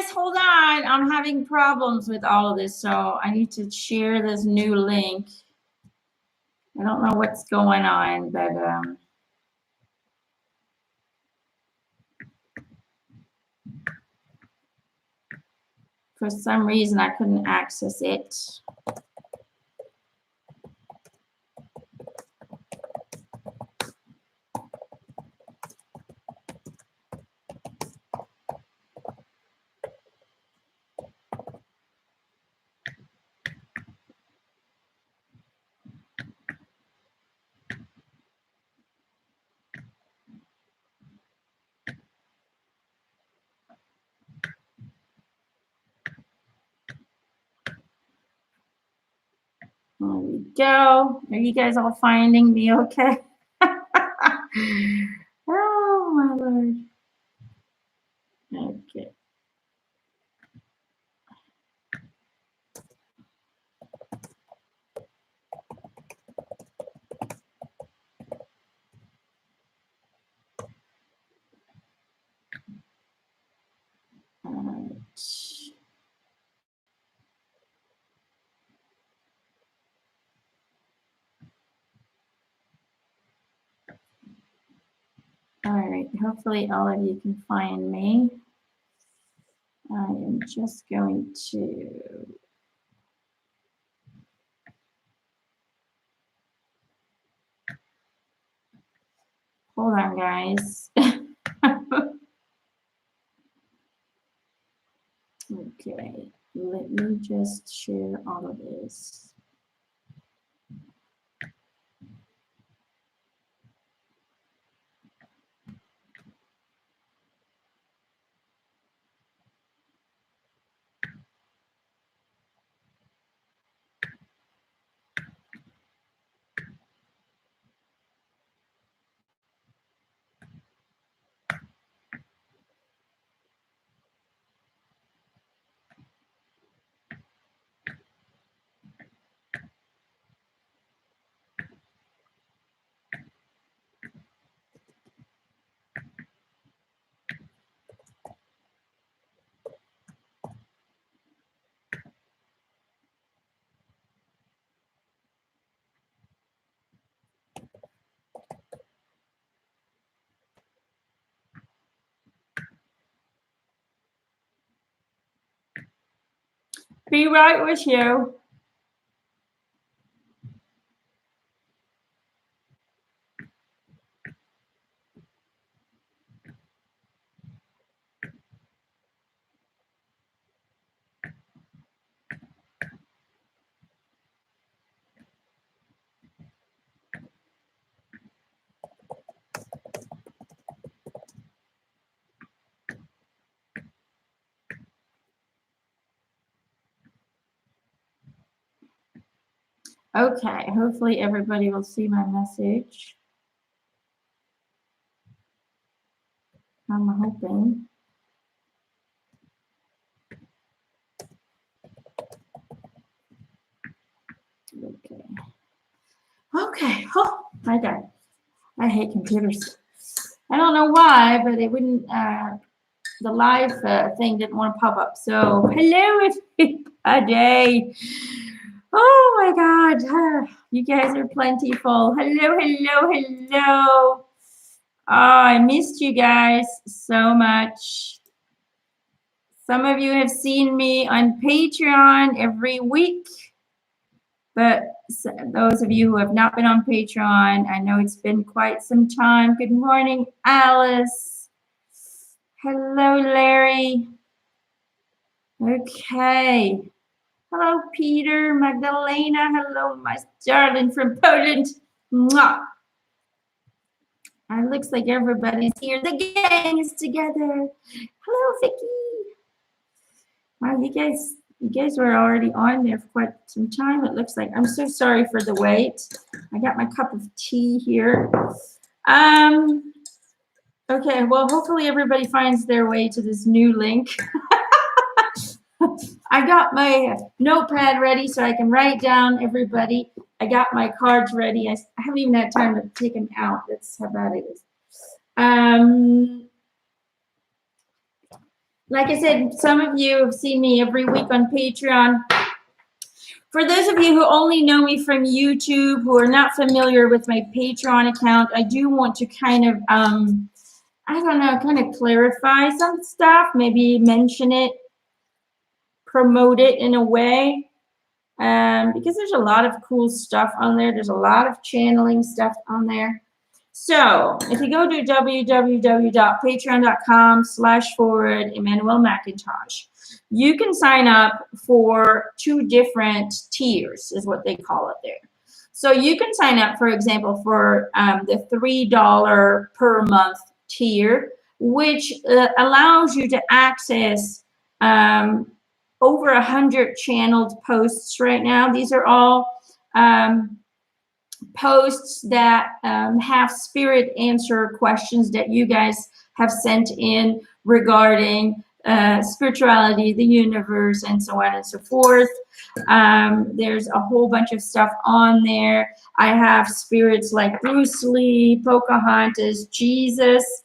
guys, hold on. I'm having problems with all of this, so I need to share this new link. I don't know what's going on, but for some reason I couldn't access it. There we go. Are you guys all finding me okay? Oh my Lord. Okay. All right, hopefully all of you can find me. I am just going to hold on, guys. Okay, let me just share all of this. Be right with you. Okay, hopefully everybody will see my message. I'm hoping. Okay. Okay. Oh my God. I hate computers. I don't know why, but it wouldn't, the live thing didn't want to pop up. So, hello, everybody. Oh my God. You guys are plentiful. Hello, hello, hello. Oh, I missed you guys so much. Some of you have seen me on Patreon every week. But those of you who have not been on Patreon, I know it's been quite some time. Good morning, Alice. Hello, Larry. Okay. Hello, Peter, Magdalena. Hello, my darling from Poland. Mwah. It looks like everybody's here. The gang is together. Hello, Vicky. Wow, you guys were already on there for quite some time, it looks like. I'm so sorry for the wait. I got my cup of tea here. Okay, well, hopefully everybody finds their way to this new link. I got my notepad ready so I can write down everybody. I got my cards ready. I haven't even had time to take them out. That's how bad it is. like I said, some of you have seen me every week on Patreon. For those of you who only know me from YouTube, who are not familiar with my Patreon account, I do want to kind of, I don't know, kind of clarify some stuff, maybe mention it, promote it in a way, because there's a lot of cool stuff on there. There's a lot of channeling stuff on there. So if you go to www.patreon.com/forward Emanuelle McIntosh, you can sign up for 2 different tiers, is what they call it there. So you can sign up, for example, for the $3 per month tier, which allows you to access over 100 channeled posts right now. These are all posts that have spirit answer questions that you guys have sent in regarding spirituality, the universe, and so on and so forth. There's a whole bunch of stuff on there. I have spirits like Bruce Lee, Pocahontas, Jesus,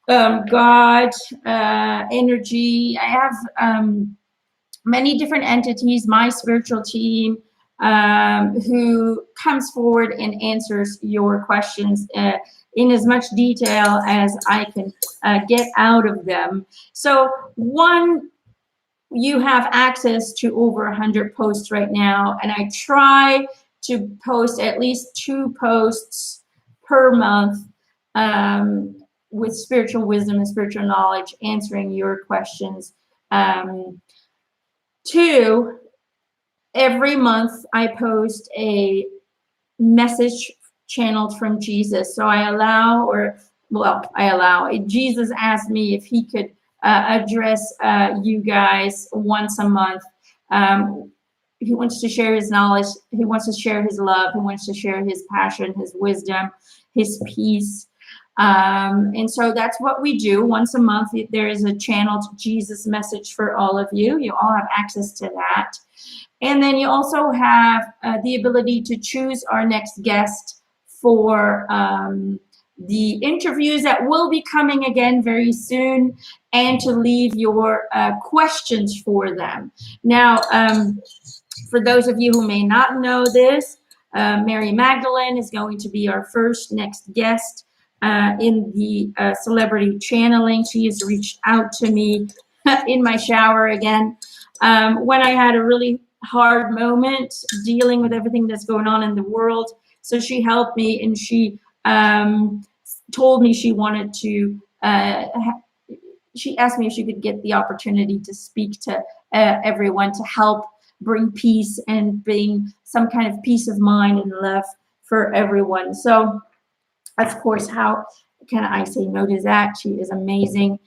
God, energy. I have many different entities, my spiritual team, who comes forward and answers your questions in as much detail as I can get out of them. So one, you have access to over 100 posts right now, and I try to post at least 2 posts per month with spiritual wisdom and spiritual knowledge, answering your questions. 2, every month I post a message channeled from Jesus. So I allow, Jesus asked me if he could address you guys once a month. He wants to share his knowledge. He wants to share his love. He wants to share his passion, his wisdom, his peace. And so that's what we do. Once a month, there is a channeled Jesus message for all of you. You all have access to that. And then you also have the ability to choose our next guest for the interviews that will be coming again very soon, and to leave your questions for them. Now, for those of you who may not know this, Mary Magdalene is going to be our next guest in the celebrity channeling. She has reached out to me in my shower again when I had a really hard moment dealing with everything that's going on in the world. So she helped me, and she told me she wanted to, she asked me if she could get the opportunity to speak to everyone, to help bring peace and bring some kind of peace of mind and love for everyone. So, of course, how can I say no to that? She is amazing.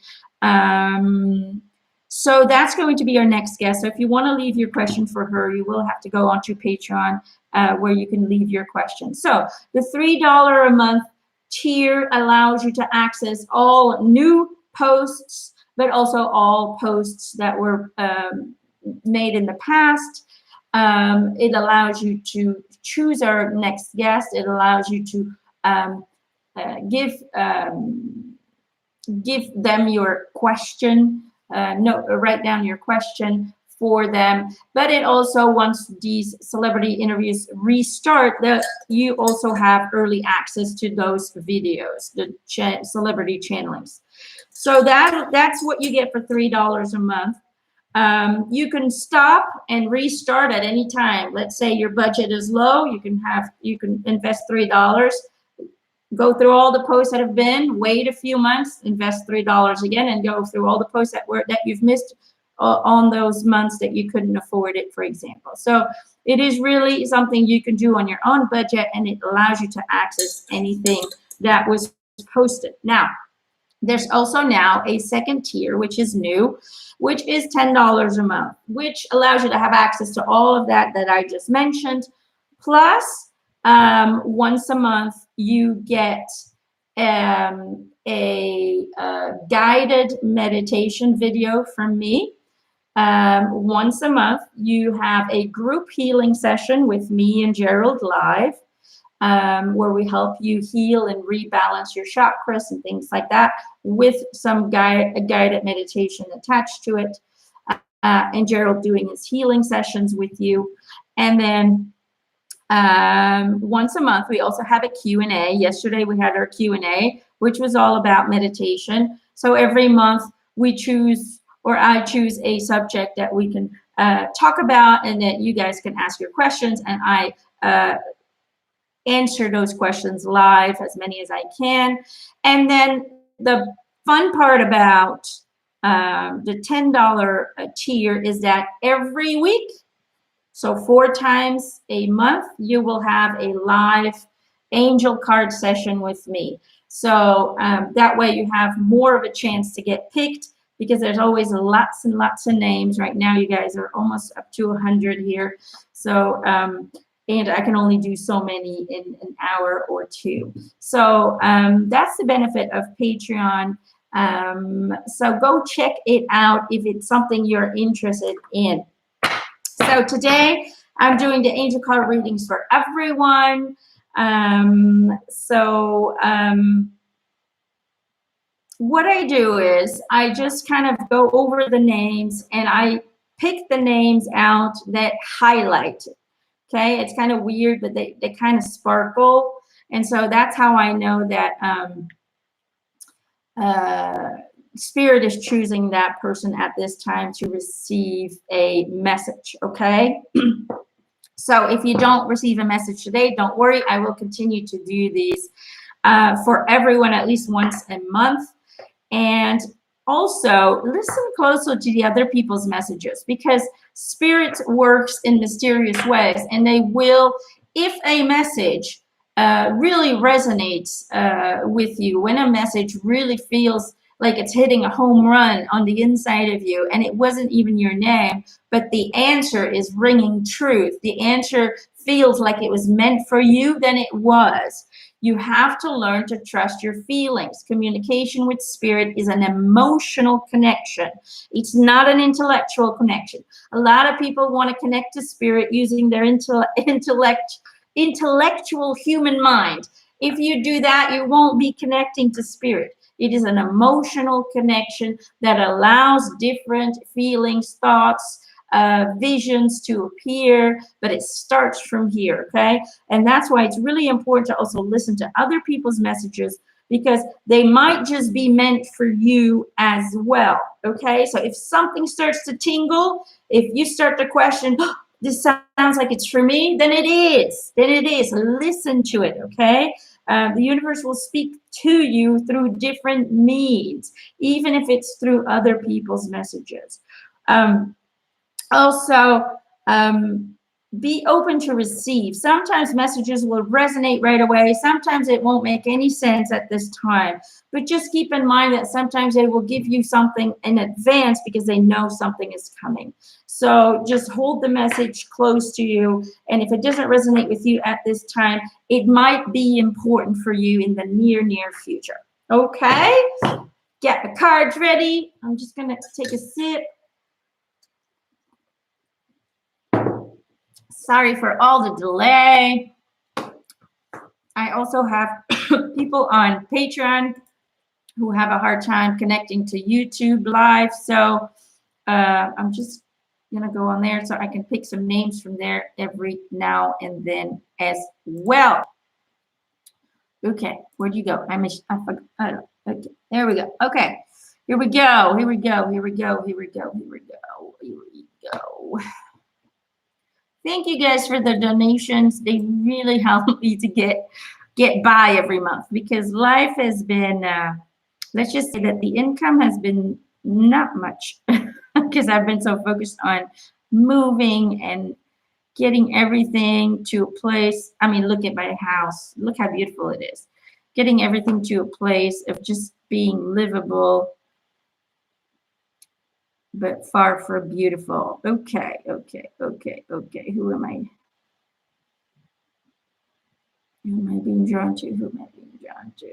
So that's going to be our next guest. So if you want to leave your question for her, you will have to go onto Patreon where you can leave your question. So the $3 a month tier allows you to access all new posts, but also all posts that were made in the past. It allows you to choose our next guest. It allows you to give them your question, write down your question for them. But it also, once these celebrity interviews restart, you also have early access to those videos, the celebrity channelings. So that's what you get for $3 a month. You can stop and restart at any time. Let's say your budget is low, you can invest $3, go through all the posts that have been, wait a few months, invest $3 again, and go through all the posts that you've missed on those months that you couldn't afford it, for example. So it is really something you can do on your own budget, and it allows you to access anything that was posted. Now, there's also now a second tier, which is new, which is $10 a month, which allows you to have access to all of that I just mentioned. Plus, once a month, you get a guided meditation video from me. Once a month, you have a group healing session with me and Gerald live. where we help you heal and rebalance your chakras and things like that with some guided meditation attached to it. And Gerald doing his healing sessions with you. And then once a month, we also have a Q&A. Yesterday, we had our Q&A, which was all about meditation. So every month, we choose, or I choose a subject that we can talk about, and that you guys can ask your questions, and I answer those questions live, as many as I can. And then the fun part about the $10 tier is that every week, so 4 times a month, you will have a live angel card session with me. So that way you have more of a chance to get picked, because there's always lots and lots of names. Right now, you guys are almost up to 100 here. So, and I can only do so many in an hour or 2. So that's the benefit of Patreon. So go check it out if it's something you're interested in. So today I'm doing the angel card readings for everyone. What I do is I just kind of go over the names, and I pick the names out that highlight. Okay, it's kind of weird, but they kind of sparkle. And so that's how I know that Spirit is choosing that person at this time to receive a message, okay? So if you don't receive a message today, don't worry. I will continue to do these for everyone at least once a month. And also listen closely to the other people's messages, because Spirit works in mysterious ways, and they will, if a message really resonates with you, when a message really feels like it's hitting a home run on the inside of you, and it wasn't even your name, but the answer is ringing truth, the answer feels like it was meant for you, then it was. You have to learn to trust your feelings. Communication with Spirit is an emotional connection. It's not an intellectual connection. A lot of people want to connect to Spirit using their intellectual human mind. If you do that, you won't be connecting to Spirit. It is an emotional connection that allows different feelings, thoughts, visions to appear, but it starts from here, okay? And that's why it's really important to also listen to other people's messages, because they might just be meant for you as well, okay? So if something starts to tingle, if you start to question, oh, this sounds like it's for me, then it is. Then it is. Listen to it, okay? The universe will speak to you through different means, even if it's through other people's messages. Also, be open to receive. Sometimes messages will resonate right away. Sometimes it won't make any sense at this time. But just keep in mind that sometimes they will give you something in advance because they know something is coming. So just hold the message close to you. And if it doesn't resonate with you at this time, it might be important for you in the near future. Okay? Get the cards ready. I'm just going to take a sip. Sorry for all the delay. I also have people on Patreon who have a hard time connecting to YouTube Live. So I'm just going to go on there so I can pick some names from there every now and then as well. Okay, where'd you go? I forgot. Okay, there we go. Okay, here we go. Here we go. Here we go. Here we go. Here we go. Here we go. Thank you guys for the donations. They really help me to get by every month, because life has been, let's just say that the income has been not much, because I've been so focused on moving and getting everything to a place. I mean, look at my house. Look how beautiful it is. Getting everything to a place of just being livable, but far from beautiful. Okay. Who am I? Who am I being drawn to? Who am I being drawn to?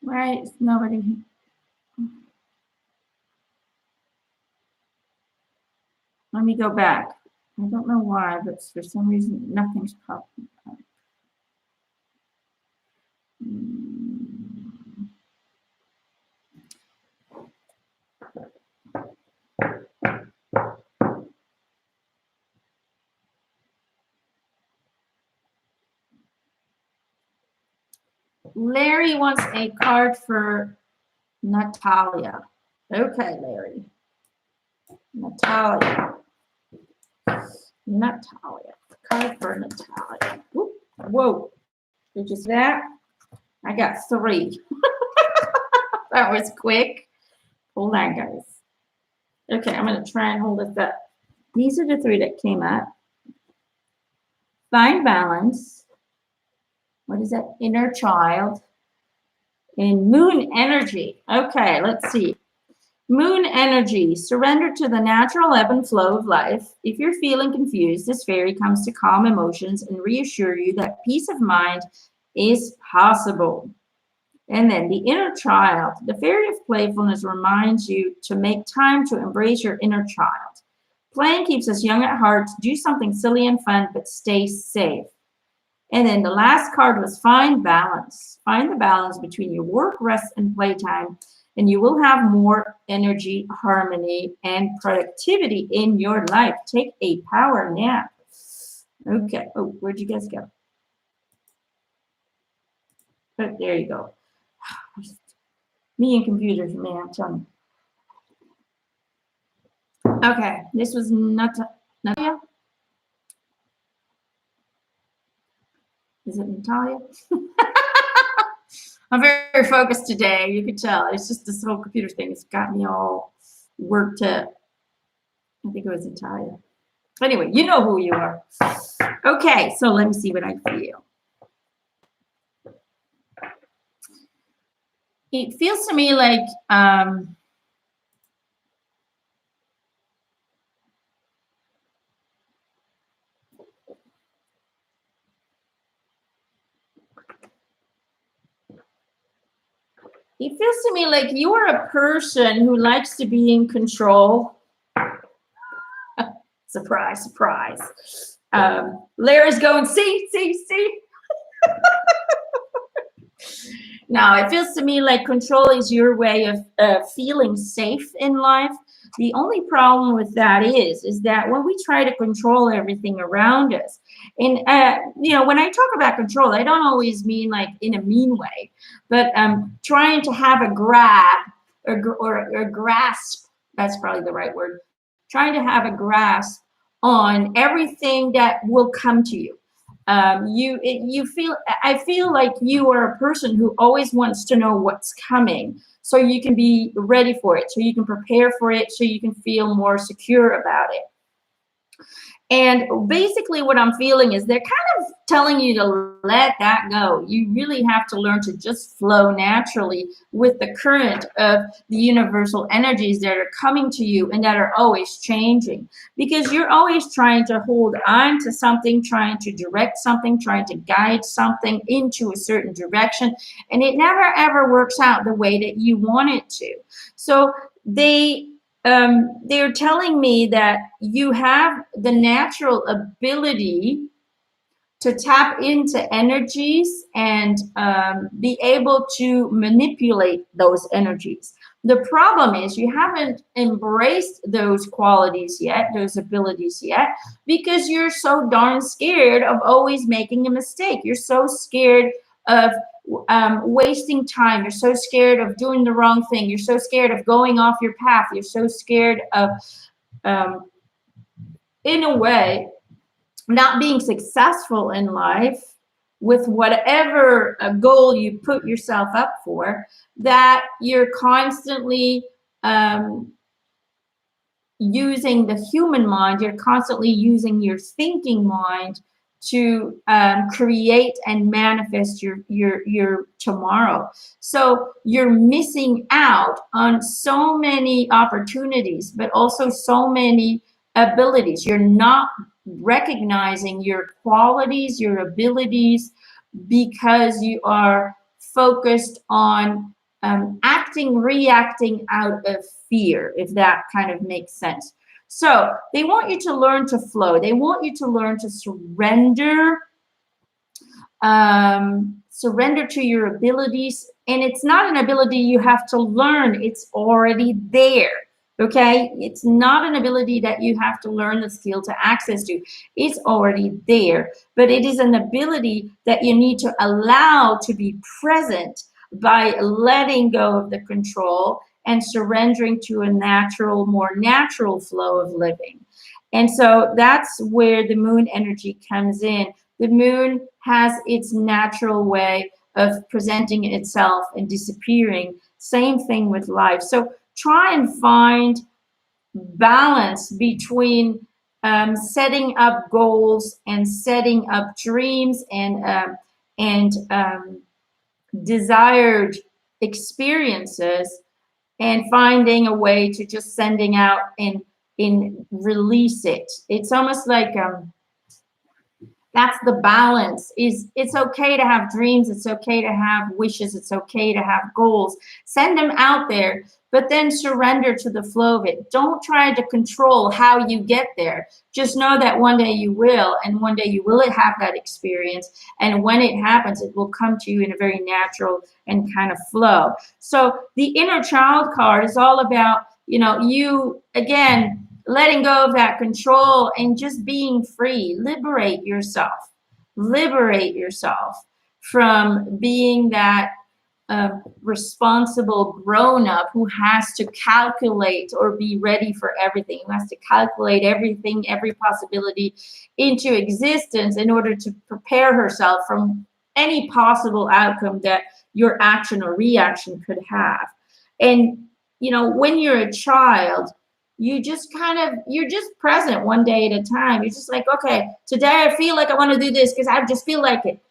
Right? Nobody. Let me go back. I don't know why, but for some reason, nothing's popping up. Larry wants a card for Natalia. Okay, Larry. Natalia. Natalia. Card for Natalia. Whoop. Whoa. Did you see that? I got 3. That was quick. Hold on, guys. Okay, I'm going to try and hold this up. These are the 3 that came up. Find balance. What is that? Inner child. And moon energy. Okay, let's see. Moon energy. Surrender to the natural ebb and flow of life. If you're feeling confused, this fairy comes to calm emotions and reassure you that peace of mind is possible. And then the inner child. The fairy of playfulness reminds you to make time to embrace your inner child. Playing keeps us young at heart. Do something silly and fun, but stay safe. And then the last card was find balance. Find the balance between your work, rest, and playtime, and you will have more energy, harmony, and productivity in your life. Take a power nap. Okay. Oh, where'd you guys go? Oh, there you go. Me and computers, man, I'm telling you. Okay, this was Natalia. Is it Natalia? I'm very focused today. You can tell. It's just this whole computer thing. It's got me all worked up. I think it was Natalia. Anyway, you know who you are. Okay, so let me see what I feel. It feels to me like you are a person who likes to be in control. Surprise, surprise. Larry's going, see. Now, it feels to me like control is your way of feeling safe in life. The only problem with that is that when we try to control everything around us, and when I talk about control, I don't always mean like in a mean way, but trying to have a grab or grasp, that's probably the right word, trying to have a grasp on everything that will come to you. I feel like you are a person who always wants to know what's coming so you can be ready for it, so you can prepare for it, so you can feel more secure about it. And basically what I'm feeling is they're kind of telling you to let that go. You really have to learn to just flow naturally with the current of the universal energies that are coming to you and that are always changing. Because you're always trying to hold on to something, trying to direct something, trying to guide something into a certain direction. And it never, ever works out the way that you want it to. So they're telling me that you have the natural ability to tap into energies and be able to manipulate those energies. The problem is you haven't embraced those qualities yet, those abilities yet, because you're so darn scared of always making a mistake. You're so scared of wasting time. You're so scared of doing the wrong thing. You're so scared of going off your path. You're so scared of, in a way, not being successful in life with whatever goal you put yourself up for, that you're constantly using the human mind. You're constantly using your thinking mind to create and manifest your tomorrow. So you're missing out on so many opportunities, but also so many abilities. You're not recognizing your qualities, your abilities, because you are focused on acting, reacting out of fear, if that kind of makes sense. So they want you to learn to flow. They want you to learn to surrender to your abilities. And it's not an ability you have to learn. It's already there. Okay. It's not an ability that you have to learn the skill to access to. It's already there, but it is an ability that you need to allow to be present by letting go of the control and surrendering to a natural, more natural flow of living. And so that's where the moon energy comes in. The moon has its natural way of presenting itself and disappearing. Same thing with life. So try and find balance between setting up goals and setting up dreams and desired experiences, and finding a way to just sending out and release it. It's almost like that's the balance. Is it's okay to have dreams, it's okay to have wishes, it's okay to have goals. Send them out there, but then surrender to the flow of it. Don't try to control how you get there. Just know that one day you will, and one day you will have that experience. And when it happens, it will come to you in a very natural and kind of flow. So the inner child card is all about, you again, letting go of that control and just being free. Liberate yourself from being that responsible grown-up who has to calculate or be ready for everything, who has to calculate everything, every possibility into existence in order to prepare herself from any possible outcome that your action or reaction could have. And when you're a child, you're just present one day at a time. You're just like, okay, today I feel like I want to do this because I just feel like it.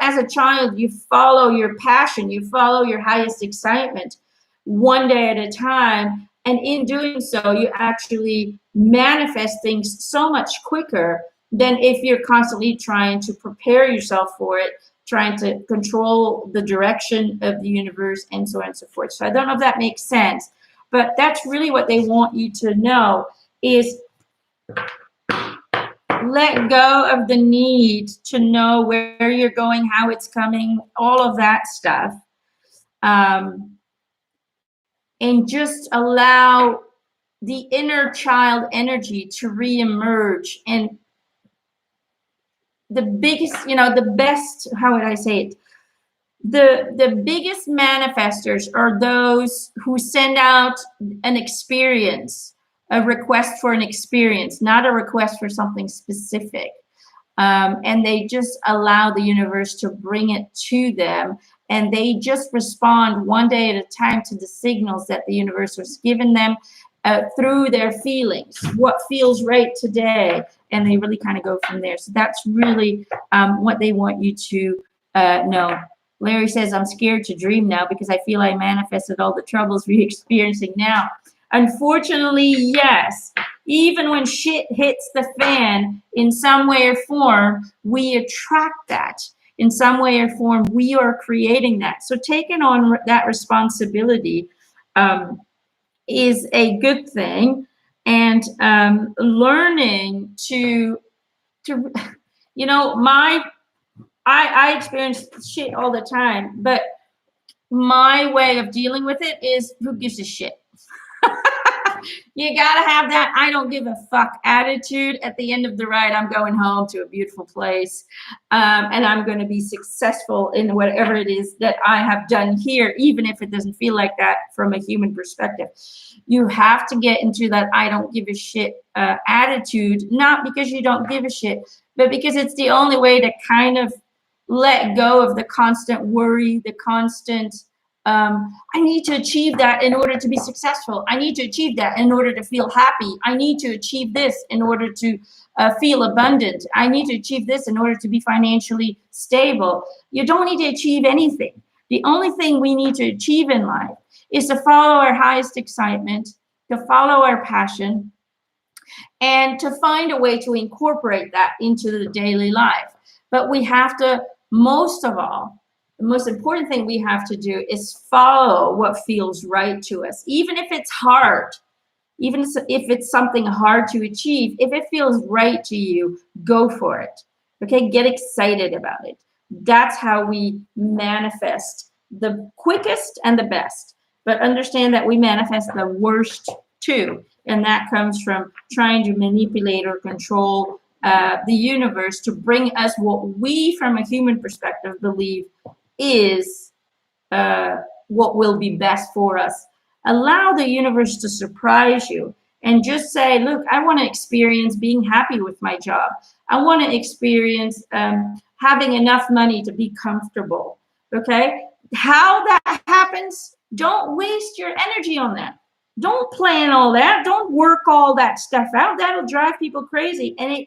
As a child, you follow your passion, you follow your highest excitement one day at a time. And in doing so, you actually manifest things so much quicker than if you're constantly trying to prepare yourself for it, trying to control the direction of the universe, and so on and so forth. So I don't know if that makes sense. But that's really what they want you to know, is let go of the need to know where you're going, how it's coming, all of that stuff. And just allow the inner child energy to reemerge. And the biggest, the best, how would I say it? The biggest manifestors are those who send out an experience, a request for an experience, not a request for something specific. And they just allow the universe to bring it to them. And they just respond one day at a time to the signals that the universe has given them through their feelings, what feels right today. And they really kind of go from there. So that's really what they want you to know. Larry says, I'm scared to dream now because I feel I manifested all the troubles we're experiencing now. Unfortunately, yes. Even when shit hits the fan, in some way or form, we attract that. In some way or form, we are creating that. So taking on that responsibility is a good thing. And learning to I experience shit all the time, but my way of dealing with it is, who gives a shit? You gotta have that I don't give a fuck attitude. At the end of the ride, I'm going home to a beautiful place, and I'm going to be successful in whatever it is that I have done here, even if it doesn't feel like that from a human perspective. You have to get into that I don't give a shit attitude, not because you don't give a shit, but because it's the only way to kind of let go of the constant worry, the constant I need to achieve that in order to be successful. I need to achieve that in order to feel happy. I need to achieve this in order to feel abundant. I need to achieve this in order to be financially stable. You don't need to achieve anything. The only thing we need to achieve in life is to follow our highest excitement, to follow our passion, and to find a way to incorporate that into the daily life. But we have to, most of all, the most important thing we have to do is follow what feels right to us, even if it's hard. Even if it's something hard to achieve, if it feels right to you, go for it. Okay, get excited about it. That's how we manifest the quickest and the best. But understand that we manifest the worst too. And that comes from trying to manipulate or control the universe to bring us what we, from a human perspective, believe is what will be best for us. Allow the universe to surprise you and just say, look, I want to experience being happy with my job. I want to experience having enough money to be comfortable. Okay? How that happens, don't waste your energy on that. Don't plan all that. Don't work all that stuff out. That'll drive people crazy. And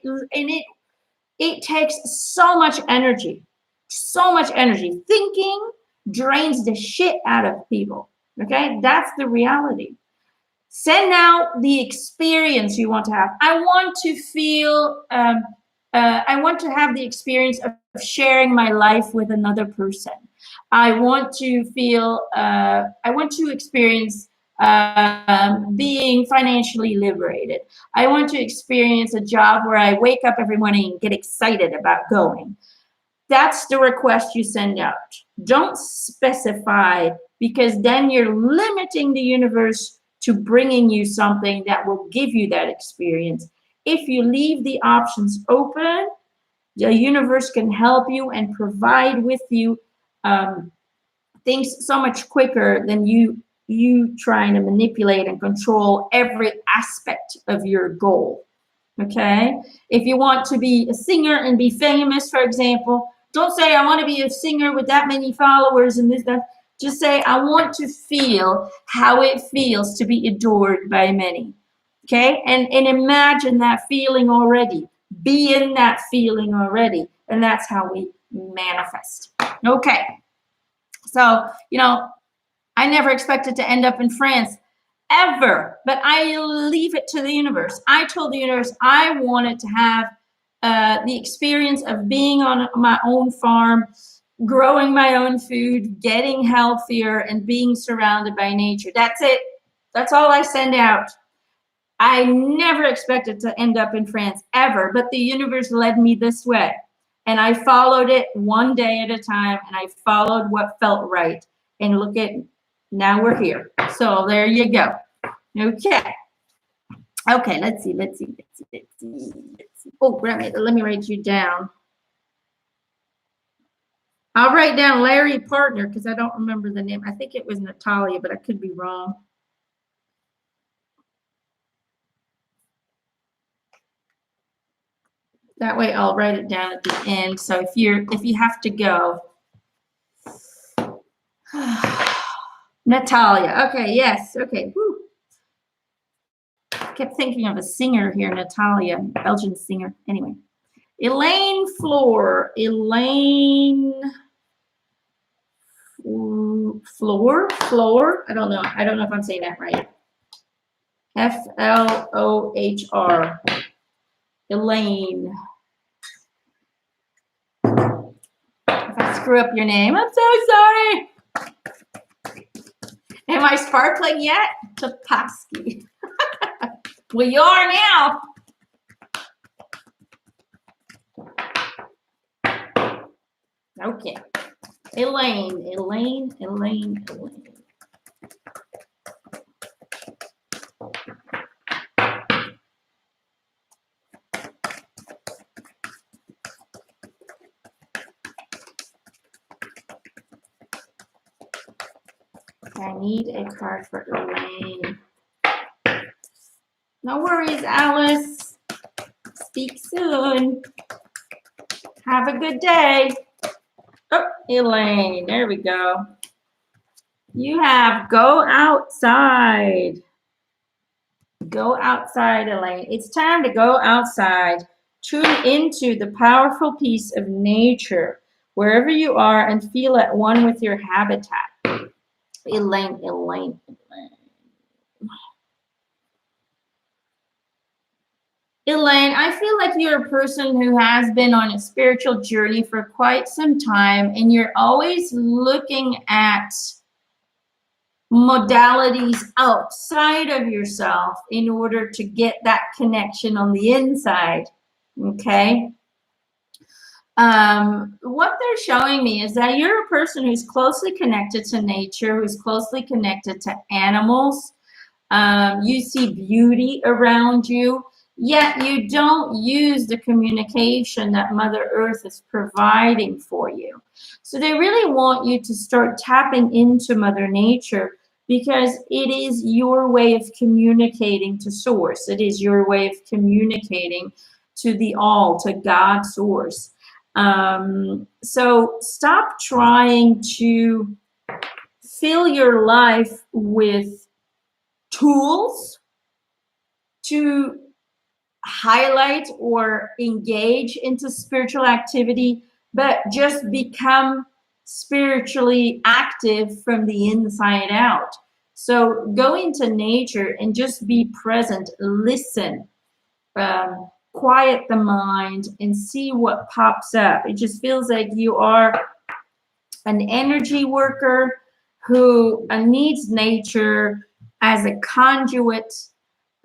it takes so much energy. So much energy. Thinking drains the shit out of people. Okay, that's the reality. Send out the experience you want to have. I want to feel, I want to have the experience of sharing my life with another person. I want to feel, I want to experience being financially liberated. I want to experience a job where I wake up every morning and get excited about going. That's the request you send out. Don't specify, because then you're limiting the universe to bringing you something that will give you that experience. If you leave the options open, the universe can help you and provide with you things so much quicker than you trying to manipulate and control every aspect of your goal. Okay? If you want to be a singer and be famous, for example, don't say, I want to be a singer with that many followers and this, that. Just say, I want to feel how it feels to be adored by many. Okay? And imagine that feeling already. Be in that feeling already. And that's how we manifest. Okay. So, I never expected to end up in France. Ever. But I leave it to the universe. I told the universe I wanted to have the experience of being on my own farm, growing my own food, getting healthier, and being surrounded by nature. That's it. That's all I send out. I never expected to end up in France, ever. But the universe led me this way. And I followed it one day at a time, and I followed what felt right. And look at, now we're here. So there you go. Okay. Okay, let's see. Oh, let me write you down. I'll write down Larry Partner because I don't remember the name. I think it was Natalia, but I could be wrong. That way I'll write it down at the end. So if you have to go. Natalia. Okay, yes. Okay. Whew. Kept thinking of a singer here, Natalia, Belgian singer. Anyway. Elaine Floor. Floor. I don't know if I'm saying that right. Flohr. Elaine. If I screw up your name, I'm so sorry. Am I sparkling yet? Topowski. Well, you are now. Okay. Elaine. I need a card for Elaine. No worries, Alice. Speak soon. Have a good day. Oh, Elaine, there we go. You have go outside. Go outside, Elaine. It's time to go outside. Tune into the powerful peace of nature wherever you are and feel at one with your habitat. Elaine. Elaine, I feel like you're a person who has been on a spiritual journey for quite some time, and you're always looking at modalities outside of yourself in order to get that connection on the inside. Okay. What they're showing me is that you're a person who's closely connected to nature, who's closely connected to animals. You see beauty around you, yet you don't use the communication that Mother Earth is providing for you. So they really want you to start tapping into Mother Nature, because it is your way of communicating to Source. It is your way of communicating to the All, to God Source. So stop trying to fill your life with tools to highlight or engage into spiritual activity, but just become spiritually active from the inside out. So go into nature and just be present, listen, quiet the mind, and see what pops up. It just feels like you are an energy worker who needs nature as a conduit.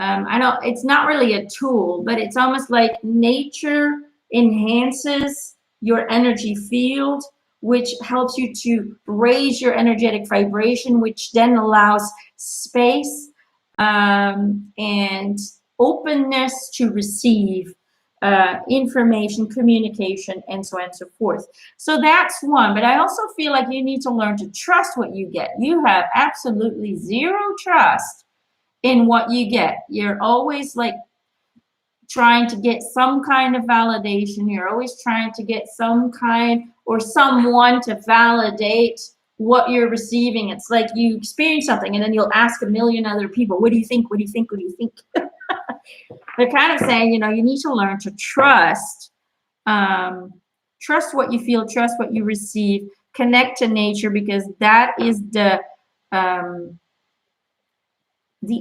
It's not really a tool, but it's almost like nature enhances your energy field, which helps you to raise your energetic vibration, which then allows space and openness to receive information, communication, and so on and so forth. So that's one. But I also feel like you need to learn to trust what you get. You have absolutely zero trust in what you get. You're always like trying to get some kind of validation. You're always trying to get some kind or someone to validate what you're receiving. It's like you experience something and then you'll ask a million other people, what do you think? What do you think? What do you think? They're kind of saying, you need to learn to trust. Trust what you feel, trust what you receive, connect to nature, because that is the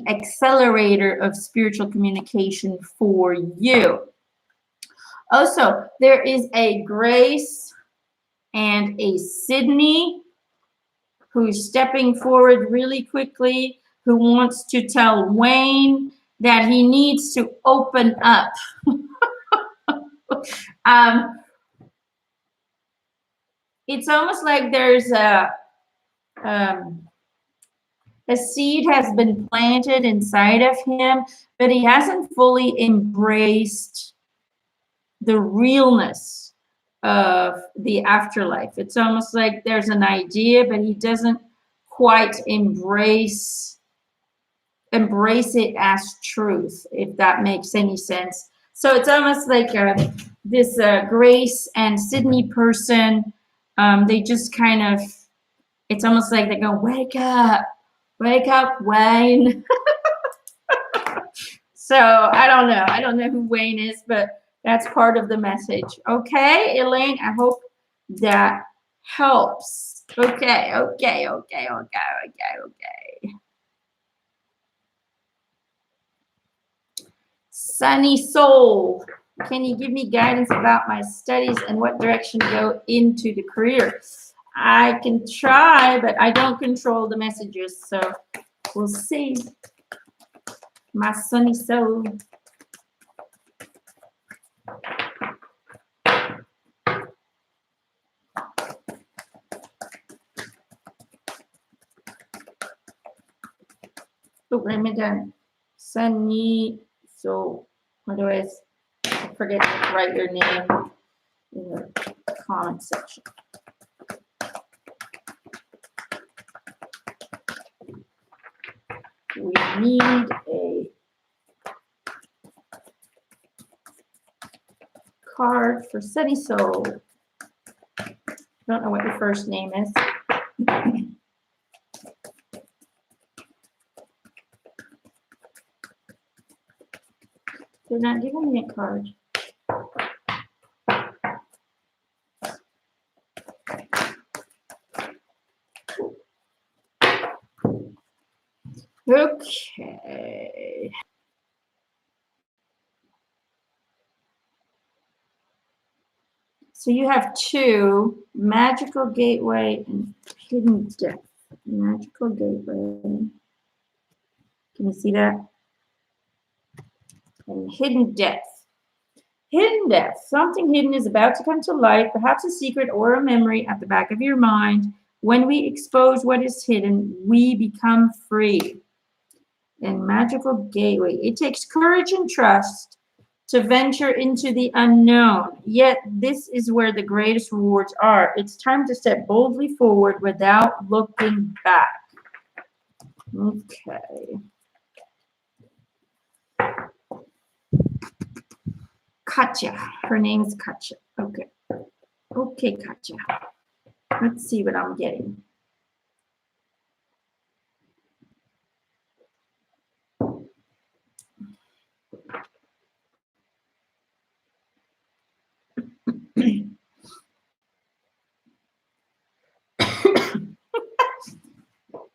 accelerator of spiritual communication for you. Also, there is a Grace and a Sydney who's stepping forward really quickly, who wants to tell Wayne that he needs to open up. It's almost like there's a seed has been planted inside of him, but he hasn't fully embraced the realness of the afterlife. It's almost like there's an idea, but he doesn't quite embrace it as truth, if that makes any sense. So it's almost like this Grace and Sydney person, they just kind of, it's almost like they go, wake up, Wayne. So I don't know who Wayne is, but that's part of the message. Okay, Elaine, I hope that helps. Okay. Sunny Soul, can you give me guidance about my studies and what direction to go into the career? I can try, but I don't control the messages, so we'll see. My Sunny Soul. Oh, let me down. Sunny Soul. I forget to write your name in the comment section. We need a card for Sunny Soul. I don't know what your first name is. They're not giving me a card. Okay. So you have two, magical gateway and hidden depth. Magical gateway. Can you see that? And hidden depth. Hidden depth. Something hidden is about to come to light, perhaps a secret or a memory at the back of your mind. When we expose what is hidden, we become free. And magical gateway. It takes courage and trust to venture into the unknown. Yet this is where the greatest rewards are. It's time to step boldly forward without looking back. Okay. Katja. Her name is Katja. Okay. Okay, Katja. Let's see what I'm getting.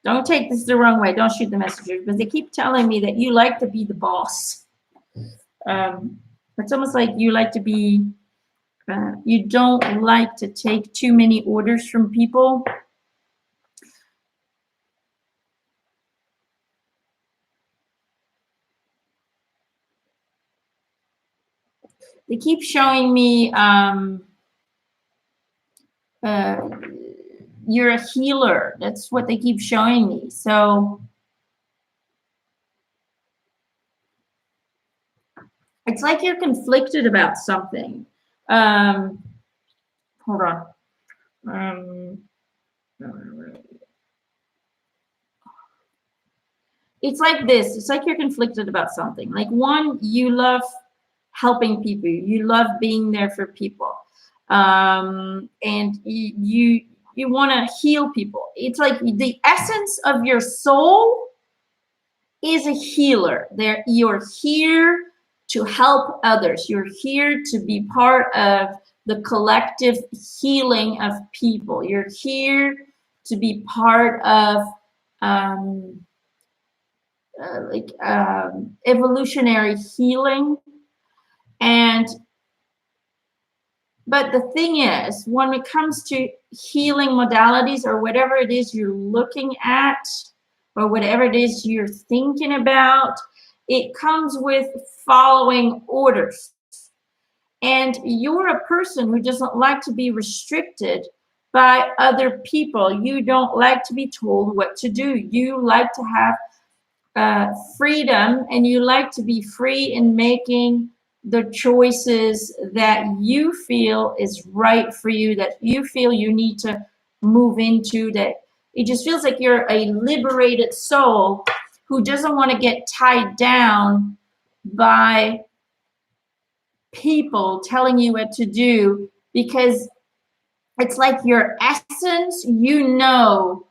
Don't take this the wrong way. Don't shoot the messengers, because they keep telling me that you like to be the boss. It's almost like you like to be, you don't like to take too many orders from people. They keep showing me you're a healer. That's what they keep showing me. So it's like you're conflicted about something. Hold on. It's like this. It's like you're conflicted about something. Like, one, you love helping people. You love being there for people. And you want to heal people. It's like the essence of your soul is a healer. You're here to help others. You're here to be part of the collective healing of people. You're here to be part of evolutionary healing. But the thing is, when it comes to healing modalities or whatever it is you're looking at, or whatever it is you're thinking about, it comes with following orders. And you're a person who doesn't like to be restricted by other people. You don't like to be told what to do. You like to have freedom, and you like to be free in making the choices that you feel is right for you, that you feel you need to move into, that it just feels like you're a liberated soul who doesn't want to get tied down by people telling you what to do, because it's like your essence, you know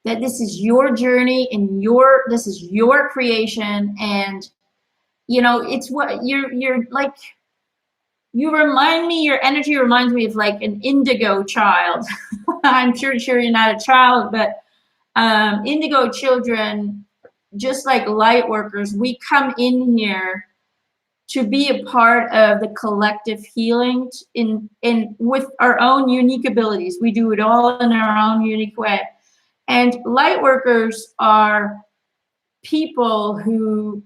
that this is your journey and this is your creation. And you know, it's what you're like, your energy reminds me of like an indigo child. I'm sure you're not a child, but indigo children, just like light workers, we come in here to be a part of the collective healing in with our own unique abilities. We do it all in our own unique way. And light workers are people who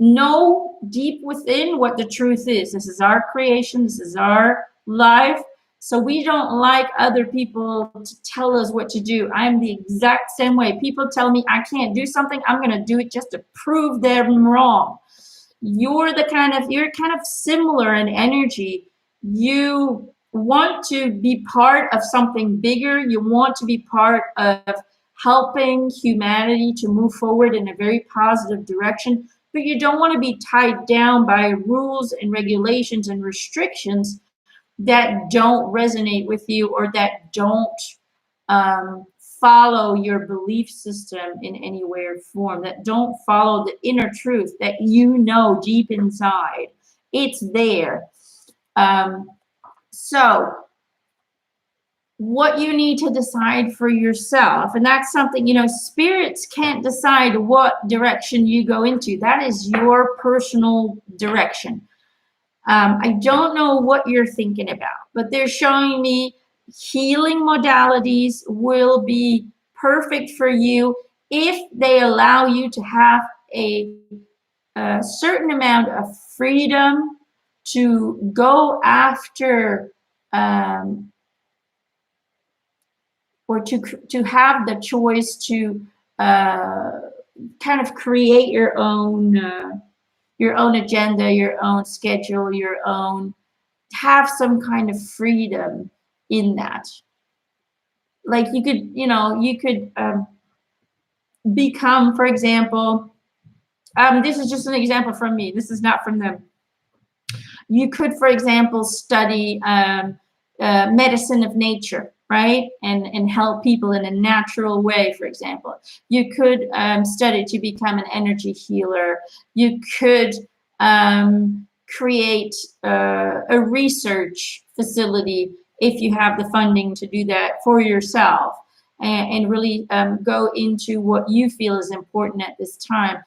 know deep within what the truth is. This is our creation. This is our life. So we don't like other people to tell us what to do. I'm the exact same way. People tell me I can't do something, I'm going to do it just to prove them wrong. You're kind of similar in energy. You want to be part of something bigger. You want to be part of helping humanity to move forward in a very positive direction, but you don't want to be tied down by rules and regulations and restrictions that don't resonate with you, or that don't follow your belief system in any way or form, that don't follow the inner truth that you know deep inside. It's there. So what you need to decide for yourself, and that's something, you know, spirits can't decide what direction you go into. That is your personal direction. I don't know what you're thinking about, but they're showing me healing modalities will be perfect for you if they allow you to have a certain amount of freedom to go after or to have the choice to kind of create your own agenda, your own schedule, your own, have some kind of freedom in that. Like you could, you could become, for example, this is just an example from me. This is not from them. You could, for example, study medicine of nature, right? And help people in a natural way, for example. You could study to become an energy healer. You could create a research facility if you have the funding to do that for yourself, and really go into what you feel is important at this time.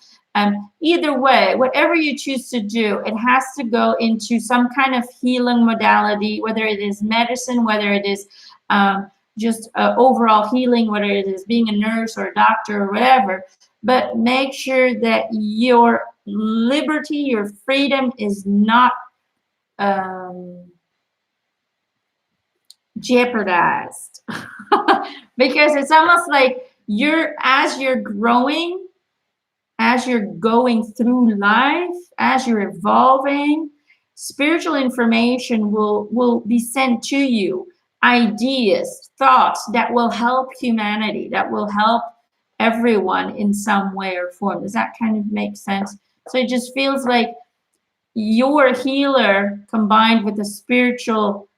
Either way, whatever you choose to do, it has to go into some kind of healing modality, whether it is medicine, whether it is just overall healing, whether it is being a nurse or a doctor or whatever. But make sure that your liberty, your freedom is not jeopardized. Because it's almost like as you're growing, as you're going through life, as you're evolving, spiritual information will be sent to you, ideas, thoughts that will help humanity, that will help everyone in some way or form. Does that kind of make sense? So it just feels like you're a healer combined with a spiritual,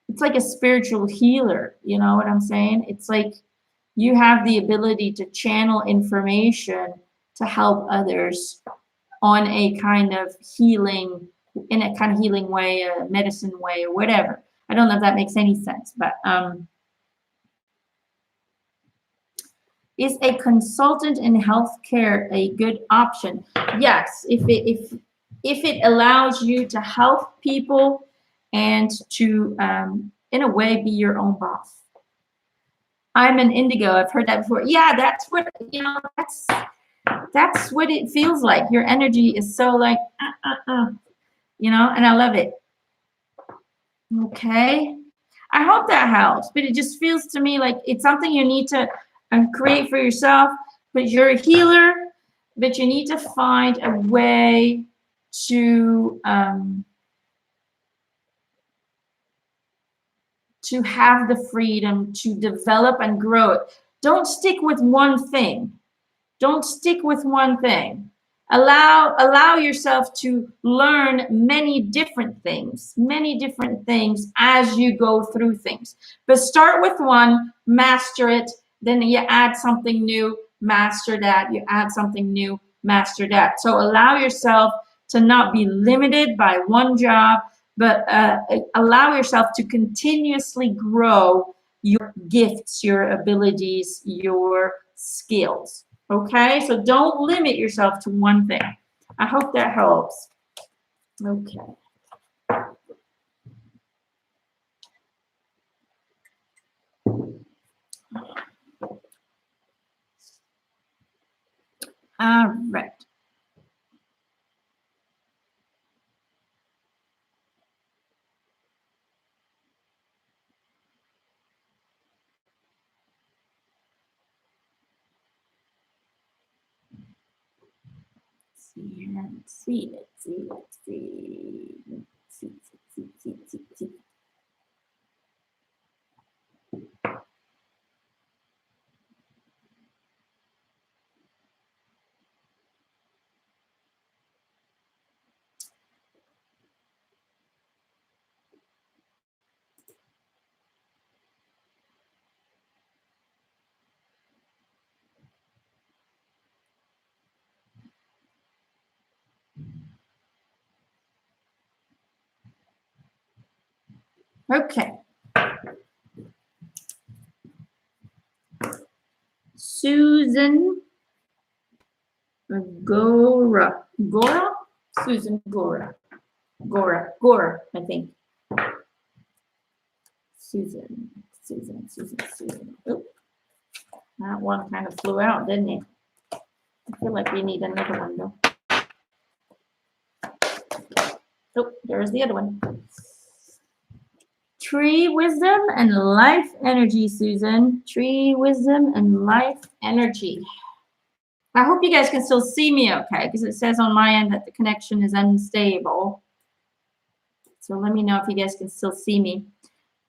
it's like a spiritual healer. You know what I'm saying? It's like you have the ability to channel information to help others on a kind of healing, in a kind of healing way, a medicine way, or whatever. I don't know if that makes any sense, but is a consultant in healthcare a good option? Yes, if it allows you to help people and to in a way be your own boss. I'm an indigo. I've heard that before. Yeah, that's what, that's what it feels like. Your energy is so like, and I love it. Okay. I hope that helps, but it just feels to me like it's something you need to create for yourself. But you're a healer, but you need to find a way to have the freedom to develop and grow it. Don't stick with one thing. Don't stick with one thing. Allow yourself to learn many different things as you go through things. But start with one, master it, then you add something new, master that, you add something new, master that. So allow yourself to not be limited by one job, but allow yourself to continuously grow your gifts, your abilities, your skills. Okay, so don't limit yourself to one thing. I hope that helps. Okay. All right. Let's see. Okay. Susan Gora. Susan Gora, I think. Susan. Oop, that one kind of flew out, didn't it? I feel like we need another one though. Oh, there's the other one. Tree wisdom and life energy, Susan. Tree wisdom and life energy. I hope you guys can still see me okay, because it says on my end that the connection is unstable. So let me know if you guys can still see me.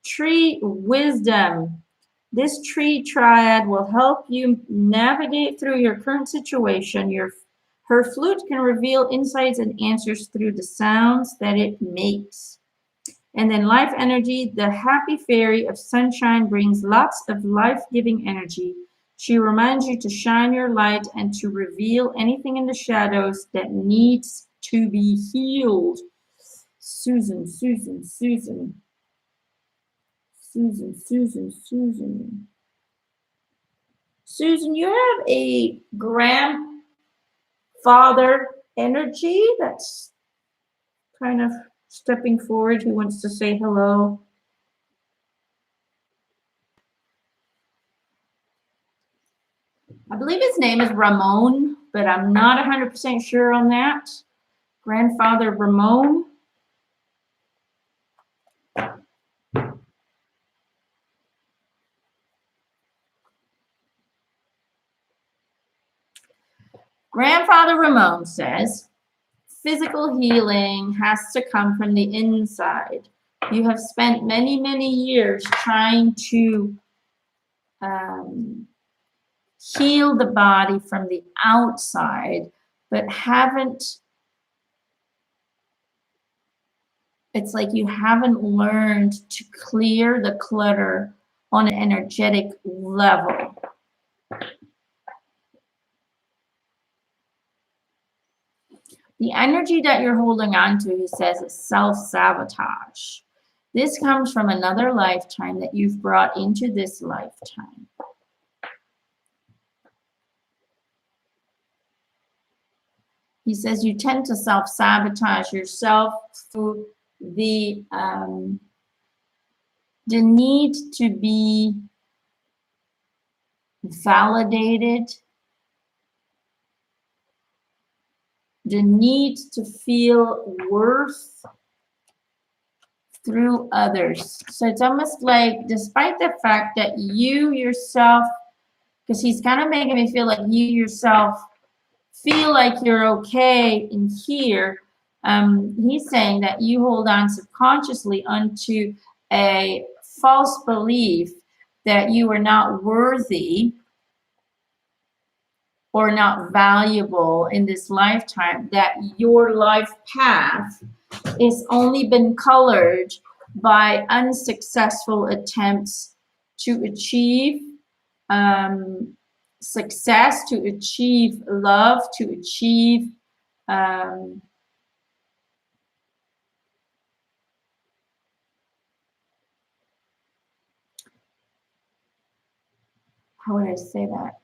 Tree wisdom. This tree triad will help you navigate through your current situation. Her flute can reveal insights and answers through the sounds that it makes. And then life energy, the happy fairy of sunshine brings lots of life-giving energy. She reminds you to shine your light and to reveal anything in the shadows that needs to be healed. Susan. Susan, you have a grandfather energy that's kind of stepping forward. He wants to say hello. I believe his name is Ramon, but I'm not 100% sure on that. Grandfather Ramon. Grandfather Ramon says, physical healing has to come from the inside. You have spent many, many years trying to heal the body from the outside, but it's like you haven't learned to clear the clutter on an energetic level. The energy that you're holding on to, he says, is self-sabotage. This comes from another lifetime that you've brought into this lifetime. He says you tend to self-sabotage yourself through the need to be validated, the need to feel worth through others. So it's almost like, despite the fact that you yourself, because he's kind of making me feel like you yourself feel like you're okay in here, he's saying that you hold on subconsciously onto a false belief that you are not worthy or not valuable in this lifetime, that your life path is only been colored by unsuccessful attempts to achieve success, to achieve love, to achieve how would I say that?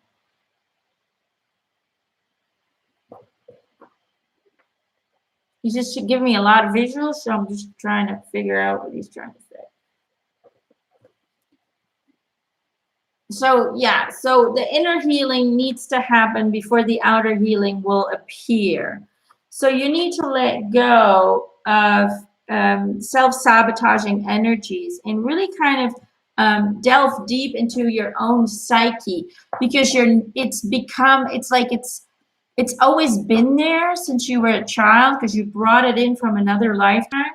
He's just giving me a lot of visuals, so I'm just trying to figure out what he's trying to say. So yeah, so the inner healing needs to happen before the outer healing will appear. So you need to let go of self-sabotaging energies and really kind of delve deep into your own psyche, because it's always been there since you were a child, because you brought it in from another lifetime.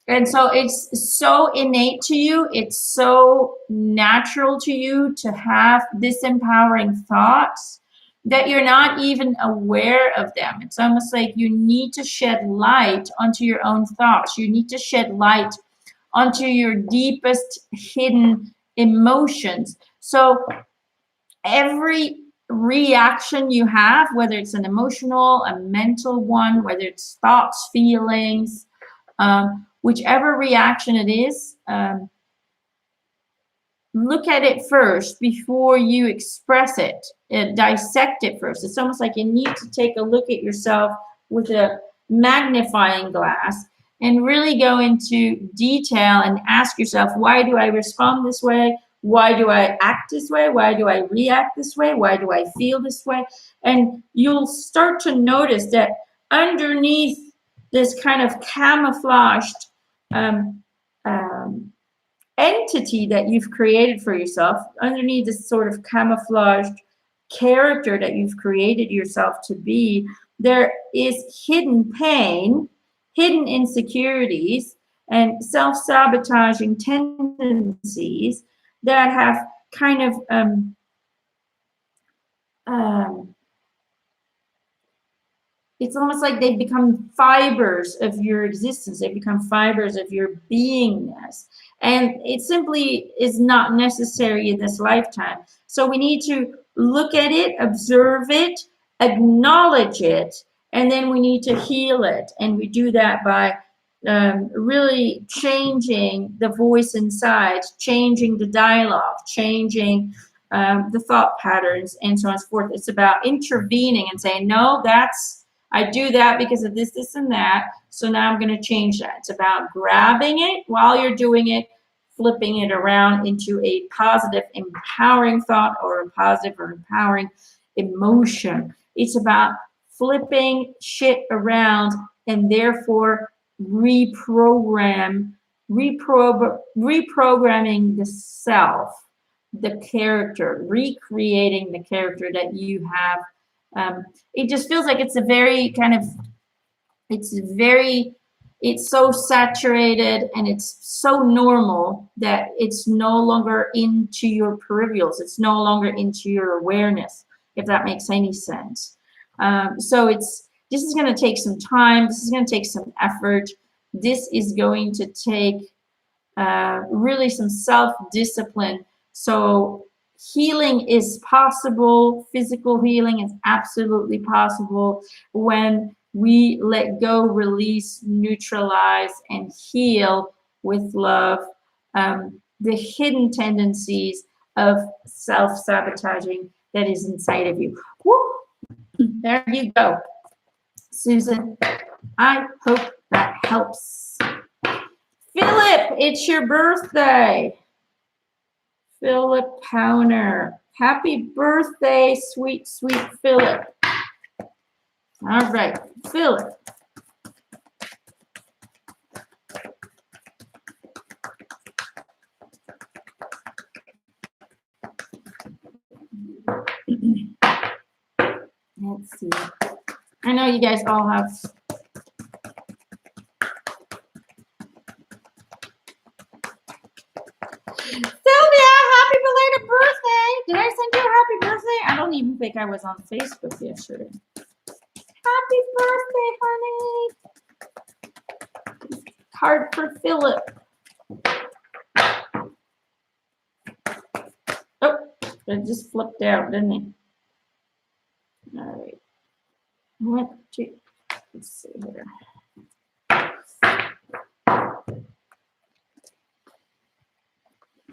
And so it's so innate to you. It's so natural to you to have disempowering thoughts that you're not even aware of them. It's almost like you need to shed light onto your own thoughts. You need to shed light onto your deepest hidden emotions. So every reaction you have, whether it's an emotional, a mental one, whether it's thoughts, feelings, whichever reaction it is, look at it first before you express it. Dissect it first. It's almost like you need to take a look at yourself with a magnifying glass and really go into detail and ask yourself, why do I respond this way? Why do I act this way? Why do I react this way? Why do I feel this way? And you'll start to notice that underneath this kind of camouflaged um, um, entity that you've created for yourself, underneath this sort of camouflaged character that you've created yourself to be, there is hidden pain, hidden insecurities, and self-sabotaging tendencies that have kind of um, it's almost like they become fibers of your existence. They become fibers of your beingness. And it simply is not necessary in this lifetime. So we need to look at it, observe it, acknowledge it, and then we need to heal it. And we do that by really changing the voice inside, changing the dialogue, changing the thought patterns, and so on and so forth. It's about intervening and saying, no, I do that because of this, this, and that. So now I'm going to change that. It's about grabbing it while you're doing it, flipping it around into a positive, empowering thought or a positive or empowering emotion. It's about flipping shit around and therefore reprogramming the self, the character, recreating the character that you have. It just feels like it's a very kind of, it's so saturated and it's so normal that it's no longer into your peripherals. It's no longer into your awareness, if that makes any sense. So this is going to take some time. This is going to take some effort. This is going to take really some self-discipline. So healing is possible. Physical healing is absolutely possible when we let go, release, neutralize, and heal with love the hidden tendencies of self-sabotaging that is inside of you. Woo! There you go, Susan. I hope that helps. Philip, it's your birthday. Philip Powner. Happy birthday, sweet, sweet Philip. All right, Philip. Let's see. I know you guys all have Sylvia, happy belated birthday. Did I send you a happy birthday? I don't even think I was on Facebook yesterday. Happy birthday, honey. Card for Philip. Oh, it just flipped out, didn't it? All right. Let's see here.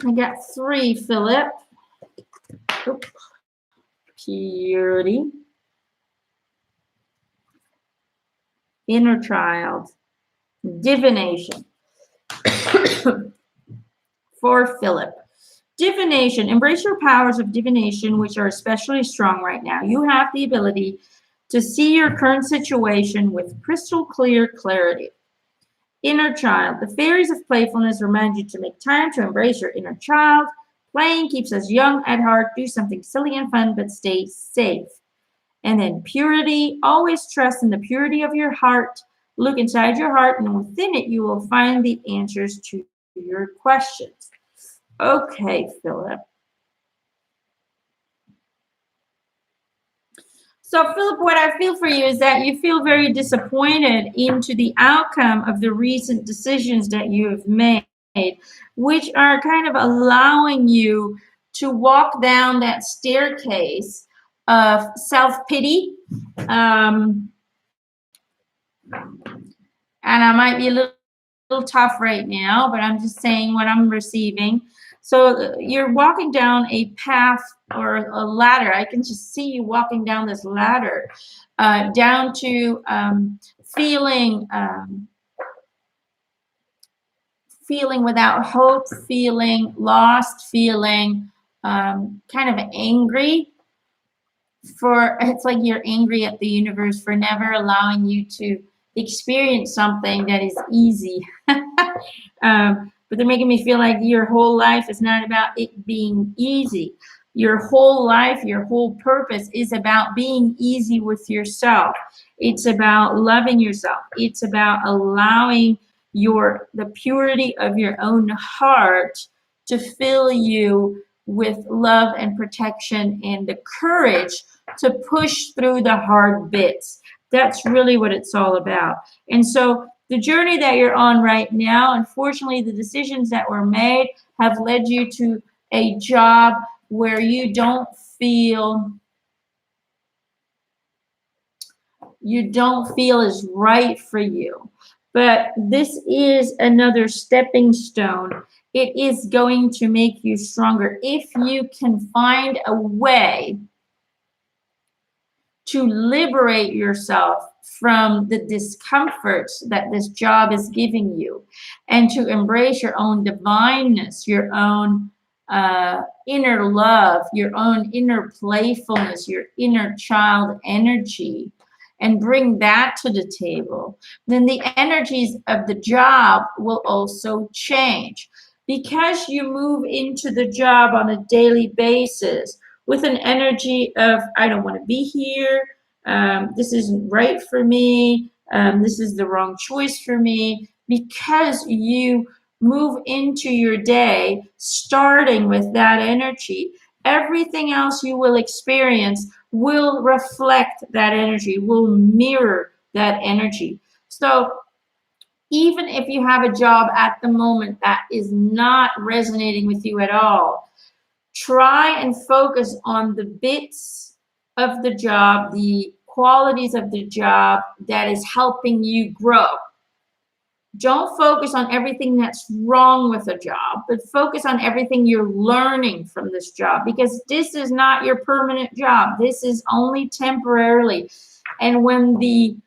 I got 3, Philip. Oop. Purity. Inner child. Divination. For Philip. Divination. Embrace your powers of divination, which are especially strong right now. You have the ability to see your current situation with crystal clear clarity. Inner child. The fairies of playfulness remind you to make time to embrace your inner child. Playing keeps us young at heart. Do something silly and fun, but stay safe. And then purity. Always trust in the purity of your heart. Look inside your heart, and within it, you will find the answers to your questions. Okay, Philip. So, Philip, what I feel for you is that you feel very disappointed into the outcome of the recent decisions that you have made, which are kind of allowing you to walk down that staircase of self-pity. And I might be a little tough right now, but I'm just saying what I'm receiving. So you're walking down a path or a ladder. I can just see you walking down this ladder down to feeling feeling without hope, feeling lost, feeling kind of angry. It's like you're angry at the universe for never allowing you to experience something that is easy. But they're making me feel like your whole life is not about it being easy. Your whole life, your whole purpose is about being easy with yourself. It's about loving yourself. It's about allowing the purity of your own heart to fill you with love and protection and the courage to push through the hard bits. That's really what it's all about. And so the journey that you're on right now, unfortunately, the decisions that were made have led you to a job where you don't feel is right for you. But this is another stepping stone. It is going to make you stronger if you can find a way to liberate yourself from the discomforts that this job is giving you, and to embrace your own divineness, your own inner love, your own inner playfulness, your inner child energy, and bring that to the table. Then the energies of the job will also change, because you move into the job on a daily basis with an energy of, I don't want to be here, this isn't right for me, this is the wrong choice for me, because you move into your day starting with that energy. Everything else you will experience will reflect that energy, will mirror that energy. So even if you have a job at the moment that is not resonating with you at all, try and focus on the bits of the job, the qualities of the job that is helping you grow. Don't focus on everything that's wrong with a job, but focus on everything you're learning from this job, because this is not your permanent job. This is only temporarily. And when the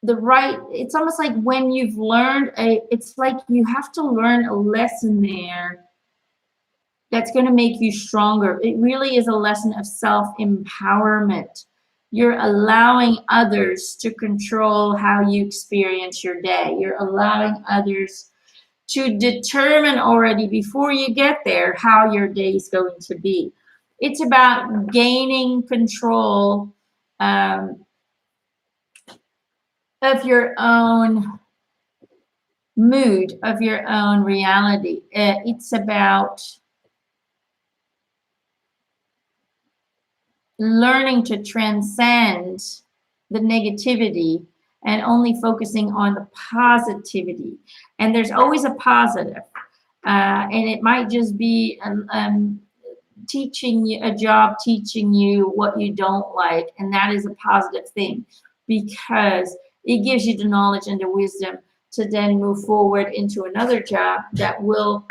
right, it's almost like when you've learned it's like you have to learn a lesson there that's going to make you stronger. It really is a lesson of self-empowerment. You're allowing others to control how you experience your day. You're allowing others to determine already before you get there how your day is going to be. It's about gaining control of your own mood, of your own reality. It's about learning to transcend the negativity and only focusing on the positivity. And there's always a positive. And it might just be teaching you a job, teaching you what you don't like. And that is a positive thing, because it gives you the knowledge and the wisdom to then move forward into another job that will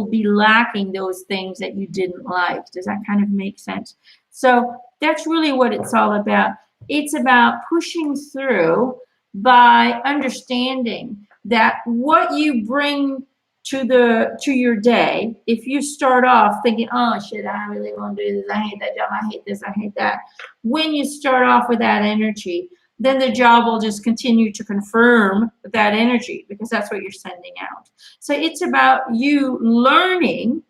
be lacking those things that you didn't like. Does that kind of make sense? So that's really what it's all about. It's about pushing through by understanding that what you bring to your day, if you start off thinking, oh shit, I really want to do this, I hate that job, I hate this, I hate that. When you start off with that energy, then the job will just continue to confirm that energy, because that's what you're sending out. So it's about you learning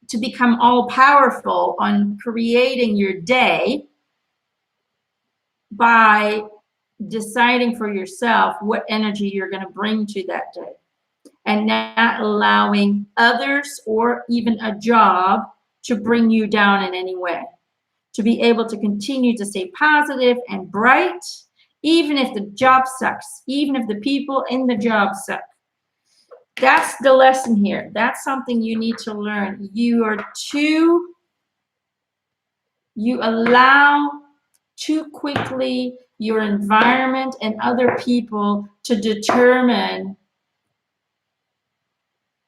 to become all powerful on creating your day by deciding for yourself what energy you're going to bring to that day, and not allowing others or even a job to bring you down in any way. To be able to continue to stay positive and bright, even if the job sucks, even if the people in the job suck. That's the lesson here. That's something you need to learn. You allow too quickly your environment and other people to determine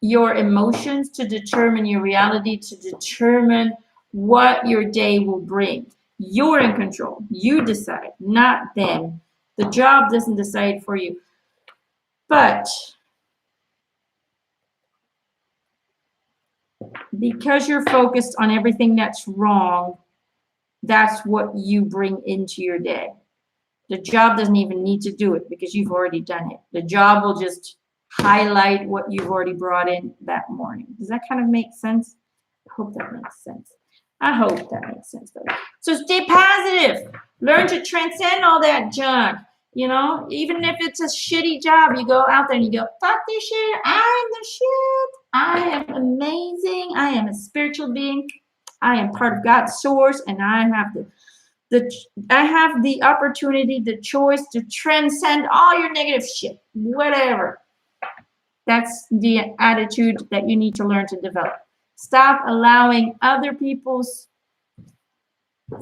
your emotions to determine your reality, to determine what your day will bring. You're in control. You decide, not them. The job doesn't decide for you. But because you're focused on everything that's wrong, that's what you bring into your day. The job doesn't even need to do it because you've already done it. The job will just highlight what you've already brought in that morning. Does that kind of make sense? I hope that makes sense. I hope that makes sense. So stay positive. Learn to transcend all that junk. You know, even if it's a shitty job, you go out there and you go, fuck this shit. I'm the shit. I am amazing. I am a spiritual being. I am part of God's source, and I have the opportunity, the choice to transcend all your negative shit, whatever. That's the attitude that you need to learn to develop. Stop allowing other people's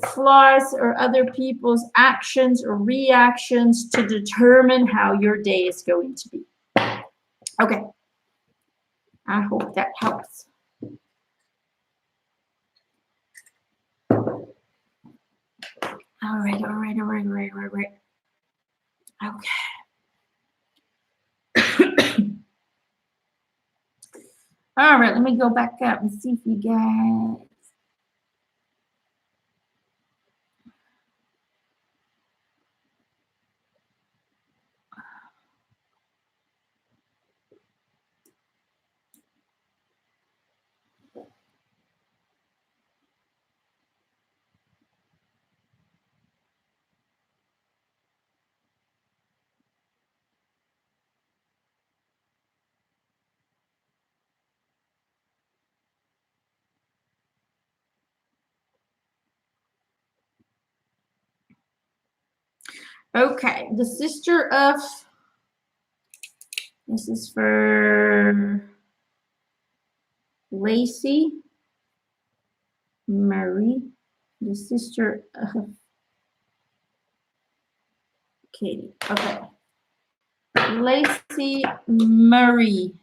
flaws or other people's actions or reactions to determine how your day is going to be. Okay. I hope that helps. All right. Okay. All right, let me go back up and see if you guys. Okay, the sister of, this is for Lacey Marie, the sister of Katie. Okay, Lacey Marie.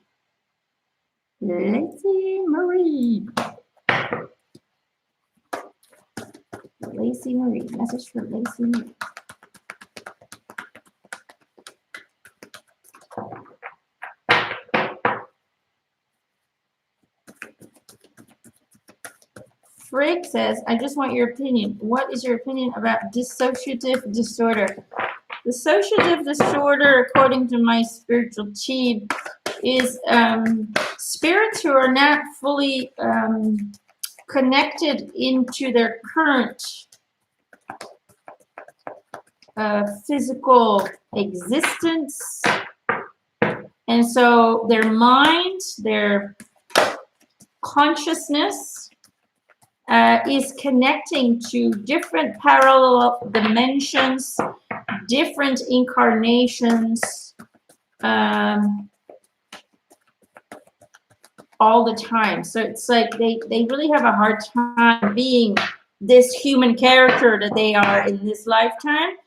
Lacey Marie. Lacey Marie. Message for Lacey Marie. Frick says, I just want your opinion. What is your opinion about dissociative disorder? Dissociative disorder, according to my spiritual team, is spirits who are not fully connected into their current physical existence. And so their mind, their consciousness is connecting to different parallel dimensions, different incarnations, all the time. So it's like they really have a hard time being this human character that they are in this lifetime,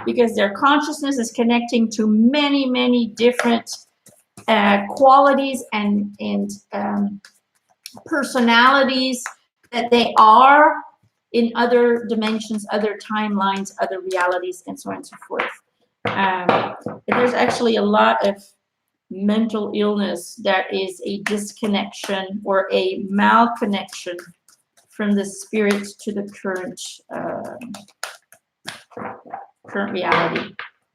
because their consciousness is connecting to many, many different qualities and personalities that they are in other dimensions, other timelines, other realities, and so on and so forth. There's actually a lot of mental illness that is a disconnection or a malconnection from the spirit to the current reality.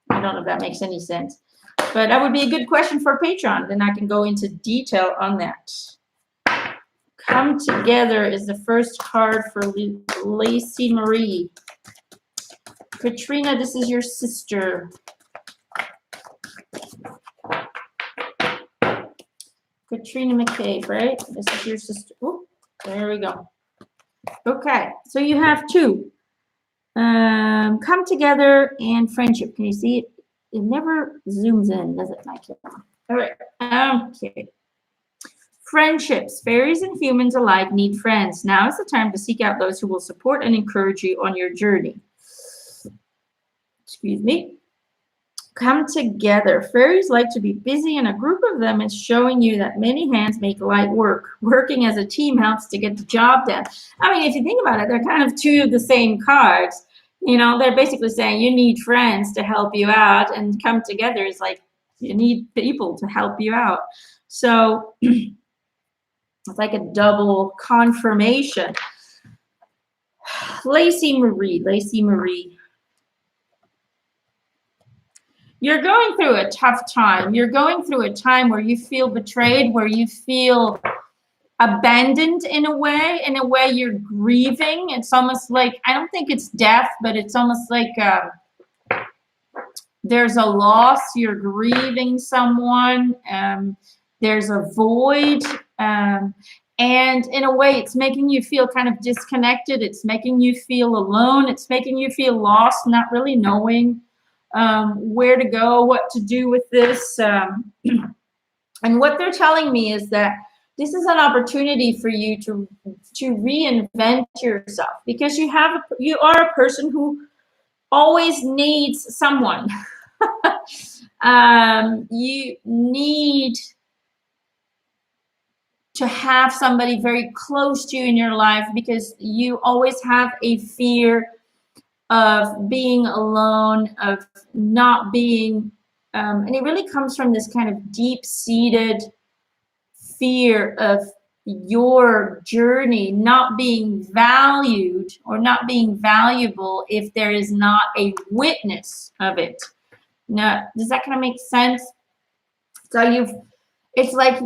I don't know if that makes any sense, but that would be a good question for Patreon. Then I can go into detail on that. Come Together is the first card for Lacey Marie. Katrina, this is your sister. Katrina McCabe, right? This is your sister. Oh, there we go. Okay, so you have two. Come Together and Friendship. Can you see it? It never zooms in, does it, my kid? All right, okay. Friendships. Fairies and humans alike need friends. Now is the time to seek out those who will support and encourage you on your journey. Excuse me. come together. Fairies like to be busy, and a group of them is showing you that many hands make light work. Working as a team helps to get the job done. I mean, if you think about it, they're kind of two of the same cards. You know, they're basically saying you need friends to help you out, and come together is like you need people to help you out. So it's like a double confirmation. Lacey Marie. You're going through a tough time. You're going through a time where you feel betrayed, where you feel abandoned in a way. In a way, you're grieving. It's almost like, I don't think it's death, but it's almost like there's a loss. You're grieving someone. There's a void. And in a way, it's making you feel kind of disconnected. It's making you feel alone. It's making you feel lost, not really knowing where to go, what to do with this. And what they're telling me is that this is an opportunity for you to reinvent yourself, because you are a person who always needs someone. You need to have somebody very close to you in your life, because you always have a fear of being alone, of not being, and it really comes from this kind of deep-seated fear of your journey not being valued or not being valuable if there is not a witness of it. Now, does that kind of make sense? So it's like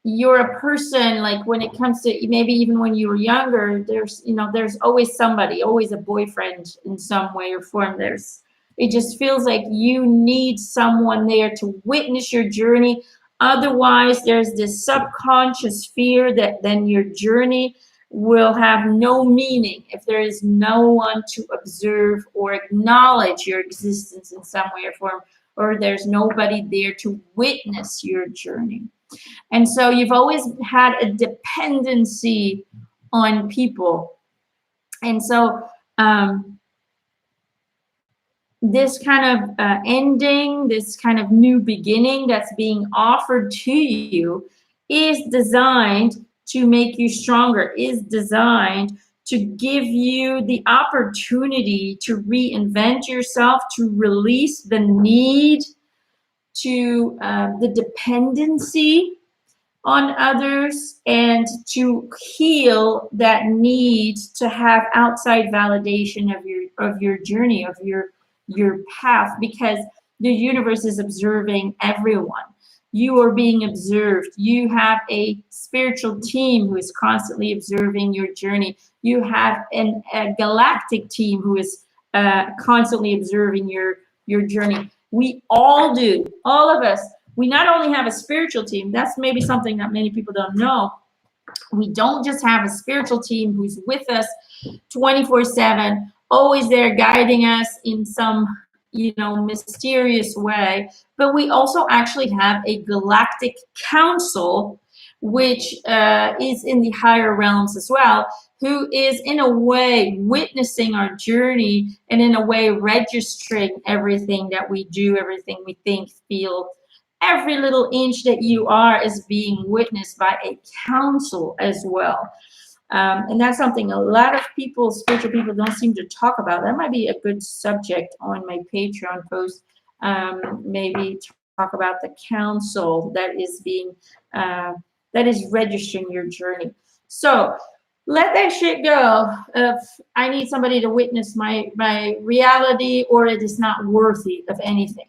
you're a person, like when it comes to maybe even when you were younger, there's always somebody, always a boyfriend in some way or form. It just feels like you need someone there to witness your journey. Otherwise, there's this subconscious fear that then your journey will have no meaning if there is no one to observe or acknowledge your existence in some way or form, or there's nobody there to witness your journey. And so you've always had a dependency on people. And so this kind of ending, this kind of new beginning that's being offered to you is designed to make you stronger, is designed to give you the opportunity to reinvent yourself, to release the need to the dependency on others, and to heal that need to have outside validation of your journey, of your path, because the universe is observing everyone. You are being observed. You have a spiritual team who is constantly observing your journey. You have a galactic team who is constantly observing your journey. We all do, all of us. We not only have a spiritual team, that's maybe something that many people don't know. We don't just have a spiritual team who's with us 24/7, always there guiding us in some, mysterious way, but we also actually have a galactic council, which is in the higher realms as well, who is in a way witnessing our journey and in a way registering everything that we do, everything we think, feel. Every little inch that you are is being witnessed by a council as well. And that's something a lot of people, spiritual people, don't seem to talk about. That might be a good subject on my Patreon post. Maybe talk about the council that is that is registering your journey. So let that shit go. If I need somebody to witness my reality, or it is not worthy of anything.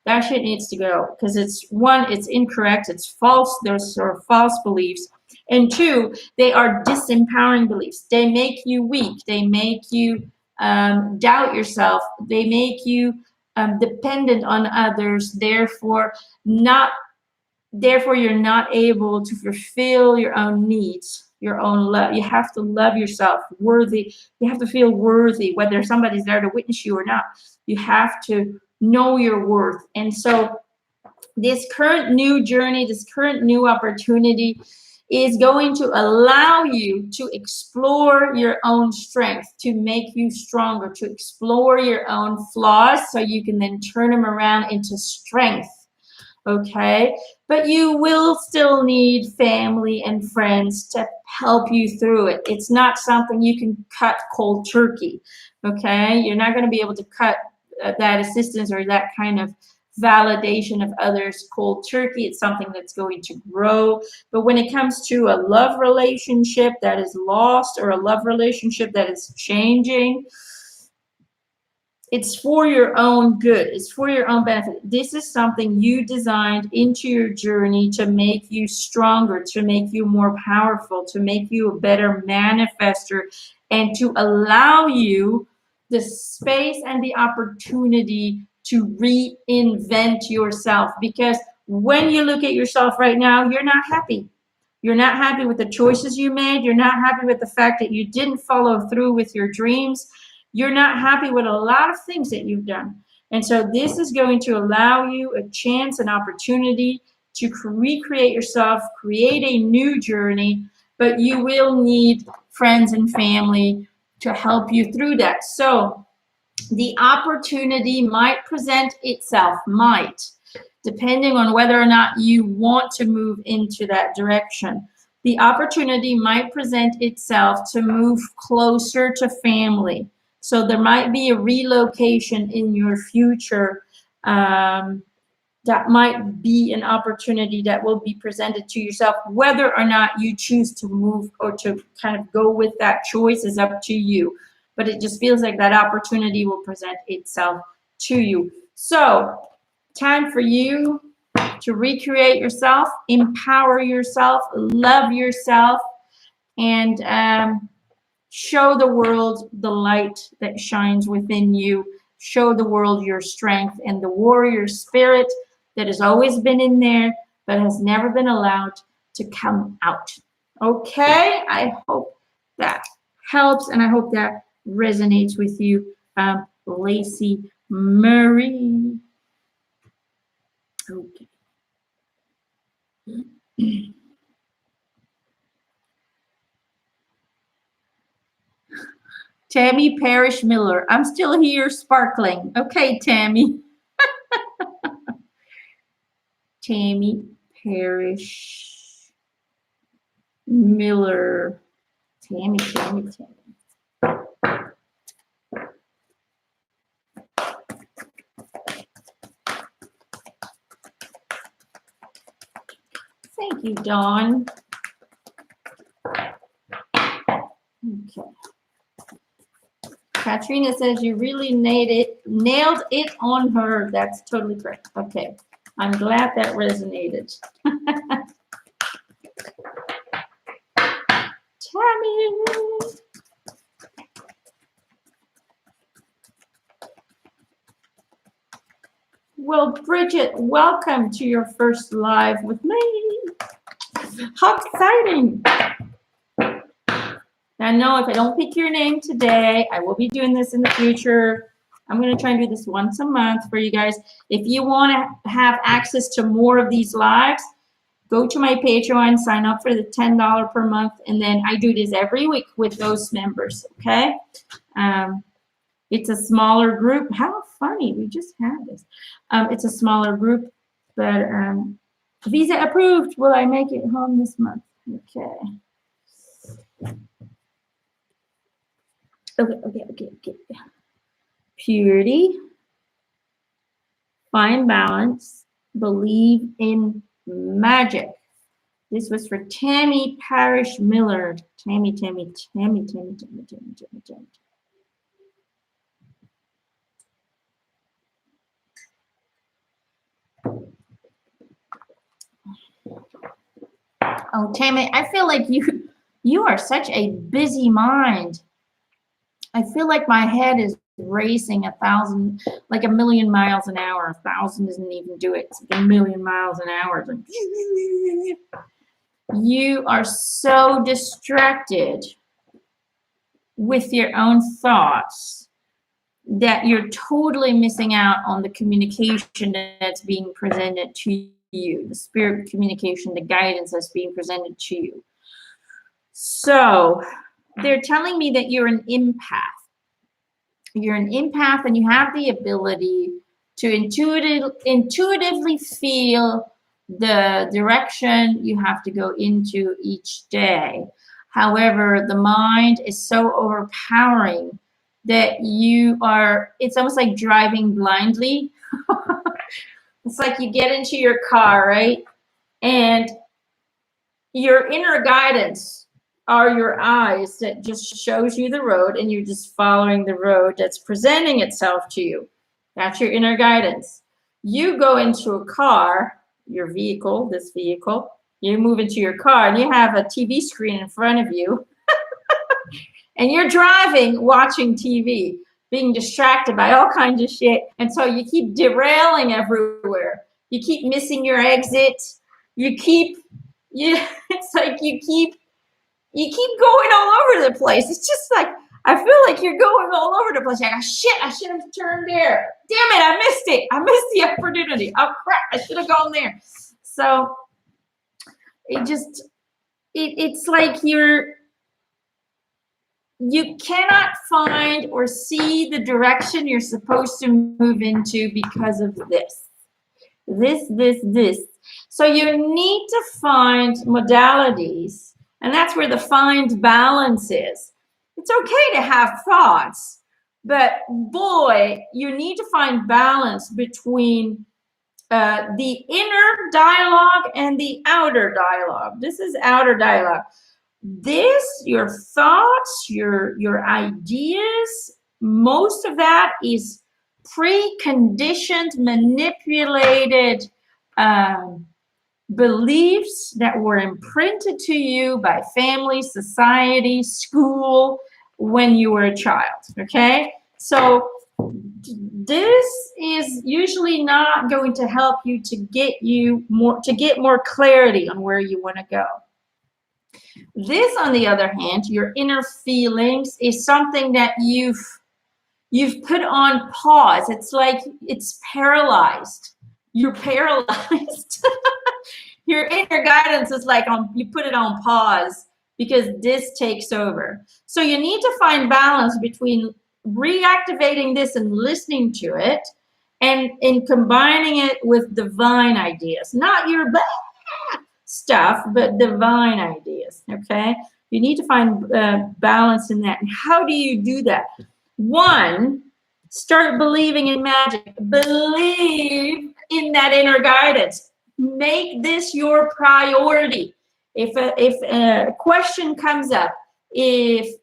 That shit needs to go, because it's incorrect, it's false. Those are false beliefs. And two, they are disempowering beliefs. They make you weak. They make you doubt yourself. They make you dependent on others. Therefore, you're not able to fulfill your own needs, your own love. You have to love yourself, worthy. You have to feel worthy, whether somebody's there to witness you or not. You have to know your worth. And so this current new journey, this current new opportunity is going to allow you to explore your own strength, to make you stronger, to explore your own flaws so you can then turn them around into strength. Okay, but you will still need family and friends to help you through it. It's not something you can cut cold turkey. Okay, you're not going to be able to cut that assistance or that kind of validation of others cold turkey. It's something that's going to grow. But when it comes to a love relationship that is lost or a love relationship that is changing, it's for your own good. It's for your own benefit. This is something you designed into your journey to make you stronger, to make you more powerful, to make you a better manifester, and to allow you the space and the opportunity to reinvent yourself. Because when you look at yourself right now, you're not happy. You're not happy with the choices you made. You're not happy with the fact that you didn't follow through with your dreams. You're not happy with a lot of things that you've done. And so this is going to allow you a chance, an opportunity to recreate yourself, create a new journey, but you will need friends and family to help you through that. So the opportunity might present itself, depending on whether or not you want to move into that direction. The opportunity might present itself to move closer to family. So there might be a relocation in your future. That might be an opportunity that will be presented to yourself. Whether or not you choose to move or to kind of go with that choice is up to you. But it just feels like that opportunity will present itself to you. So, time for you to recreate yourself, empower yourself, love yourself, and show the world the light that shines within you. Show the world your strength and the warrior spirit that has always been in there, but has never been allowed to come out. Okay, I hope that helps, and I hope that resonates with you, Lacey Marie. Okay. Tammy Parrish Miller. I'm still here sparkling. Okay, Tammy. Tammy Parrish Miller. Tammy. Thank you, Dawn. Okay. Katrina says you really nailed it on her. That's totally correct. Okay. I'm glad that resonated. Tammy. Well, Bridget, welcome to your first live with me. How exciting. Now, no, if I don't pick your name today, I will be doing this in the future. I'm going to try and do this once a month for you guys. If you want to have access to more of these lives, go to my Patreon, sign up for the $10 per month, and then I do this every week with those members, okay? It's a smaller group. How funny, we just had this. It's a smaller group, but visa approved. Will I make it home this month? Okay. Okay. Purity, find balance, believe in magic. This was for Tammy Parrish Miller. Tammy. Oh, Tammy, I feel like you are such a busy mind. I feel like my head is racing 1,000, like 1,000,000 miles an hour. 1,000 doesn't even do it. It's like 1,000,000 miles an hour. You are so distracted with your own thoughts that you're totally missing out on the communication that's being presented to you, the spirit communication, the guidance that's being presented to you. So they're telling me that you're an empath. You're an empath and you have the ability to intuitively feel the direction you have to go into each day. However, the mind is so overpowering that it's almost like driving blindly. It's like you get into your car, right? And your inner guidance are your eyes that just shows you the road, and you're just following the road that's presenting itself to you. That's your inner guidance. You go into a car, your vehicle, this vehicle, you move into your car and you have a TV screen in front of you and you're driving, watching TV, being distracted by all kinds of shit. And so you keep derailing everywhere. You keep missing your exit. It's like you keep going all over the place. It's just like, I feel like you're going all over the place. Like, oh, shit, I should have turned there. Damn it, I missed it. I missed the opportunity. Oh, crap, I should have gone there. So it's like you cannot find or see the direction you're supposed to move into because of this. So you need to find modalities, and that's where the find balance is. It's okay to have thoughts, but boy, you need to find balance between the inner dialogue and the outer dialogue. This is outer dialogue. Your thoughts, your ideas, most of that is preconditioned, manipulated beliefs that were imprinted to you by family, society, school when you were a child. Okay, so this is usually not going to help you to get more clarity on where you want to go. This, on the other hand, your inner feelings, is something that you've put on pause. It's like it's paralyzed. You're paralyzed. Your inner guidance is like you put it on pause because this takes over. So you need to find balance between reactivating this and listening to it, and in combining it with divine ideas, not your stuff, but divine ideas. Okay, you need to find balance in that. And how do you do that? One, start believing in magic. Believe in that inner guidance. Make this your priority. If a question comes up, if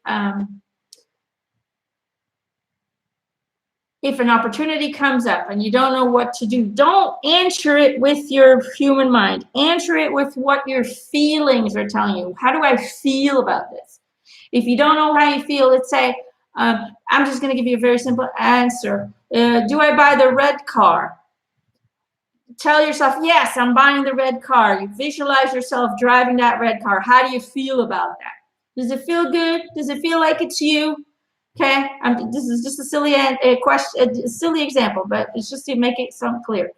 an opportunity comes up and you don't know what to do, don't answer it with your human mind. Answer it with what your feelings are telling you. How do I feel about this? If you don't know how you feel, let's say, I'm just going to give you a very simple answer. Do I buy the red car? Tell yourself, yes, I'm buying the red car. You visualize yourself driving that red car. How do you feel about that? Does it feel good? Does it feel like it's you? Okay, this is just a silly question, a silly example, but it's just to make it sound clear.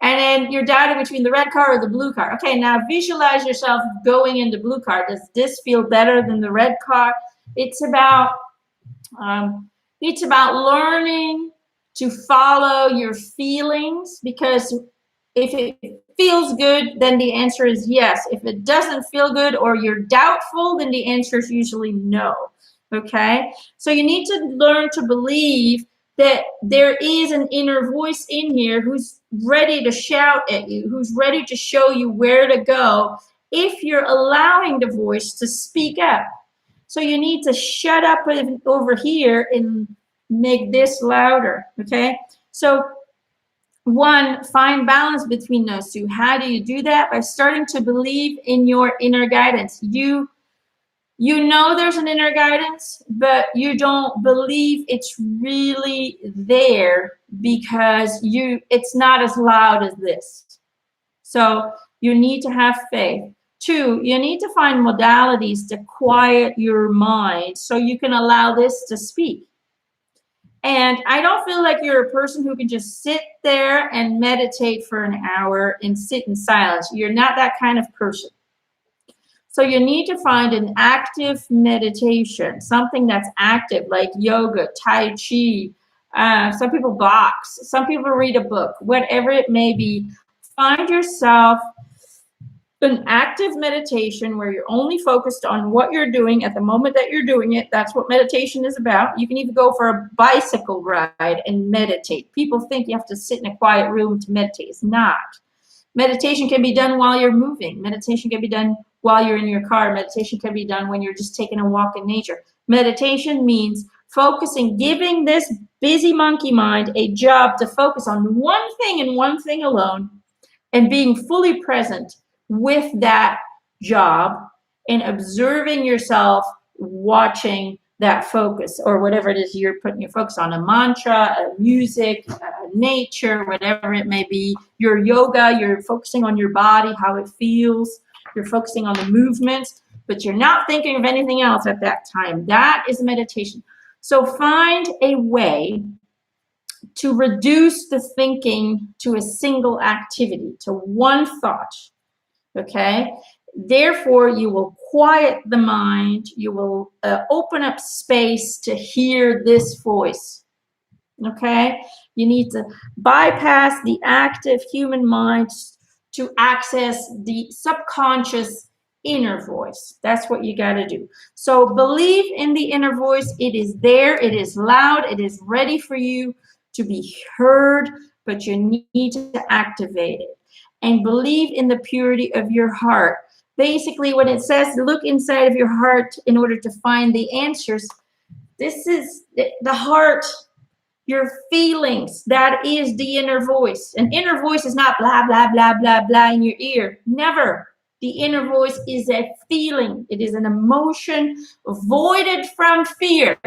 And then you're doubting between the red car or the blue car. Okay, now visualize yourself going in the blue car. Does this feel better than the red car? It's about learning to follow your feelings, because if it feels good, then the answer is yes. If it doesn't feel good or you're doubtful, then the answer is usually no. Okay, so you need to learn to believe that there is an inner voice in here who's ready to shout at you, who's ready to show you where to go if you're allowing the voice to speak up. So you need to shut up over here and make this louder, okay? So one, find balance between those two. How do you do that? By starting to believe in your inner guidance. You know there's an inner guidance, but you don't believe it's really there because it's not as loud as this. So you need to have faith. Two, you need to find modalities to quiet your mind so you can allow this to speak. And I don't feel like you're a person who can just sit there and meditate for an hour and sit in silence. You're not that kind of person. So you need to find an active meditation, something that's active, like yoga, Tai Chi. Some people box, some people read a book, whatever it may be. Find yourself an active meditation where you're only focused on what you're doing at the moment that you're doing it. That's what meditation is about. You can even go for a bicycle ride and meditate. People think you have to sit in a quiet room to meditate. It's not. Meditation can be done while you're moving. Meditation can be done while you're in your car. Meditation can be done when you're just taking a walk in nature. Meditation means focusing, giving this busy monkey mind a job to focus on one thing and one thing alone, and being fully present with that job and observing yourself watching that focus or whatever it is you're putting your focus on, a mantra, a music, nature, whatever it may be. Your yoga, you're focusing on your body, how it feels. You're focusing on the movements, but you're not thinking of anything else at that time. That is meditation. So find a way to reduce the thinking to a single activity, to one thought, okay? Therefore, you will quiet the mind. You will open up space to hear this voice, okay? You need to bypass the active human mind to access the subconscious inner voice. That's what you got to do. So believe in the inner voice. It is there. It is loud. It is ready for you to be heard, but you need to activate it. And believe in the purity of your heart. Basically, when it says look inside of your heart in order to find the answers, this is the heart, your feelings. That is the inner voice. An inner voice is not blah, blah, blah, blah, blah in your ear. Never. The inner voice is a feeling. It is an emotion voided from fear.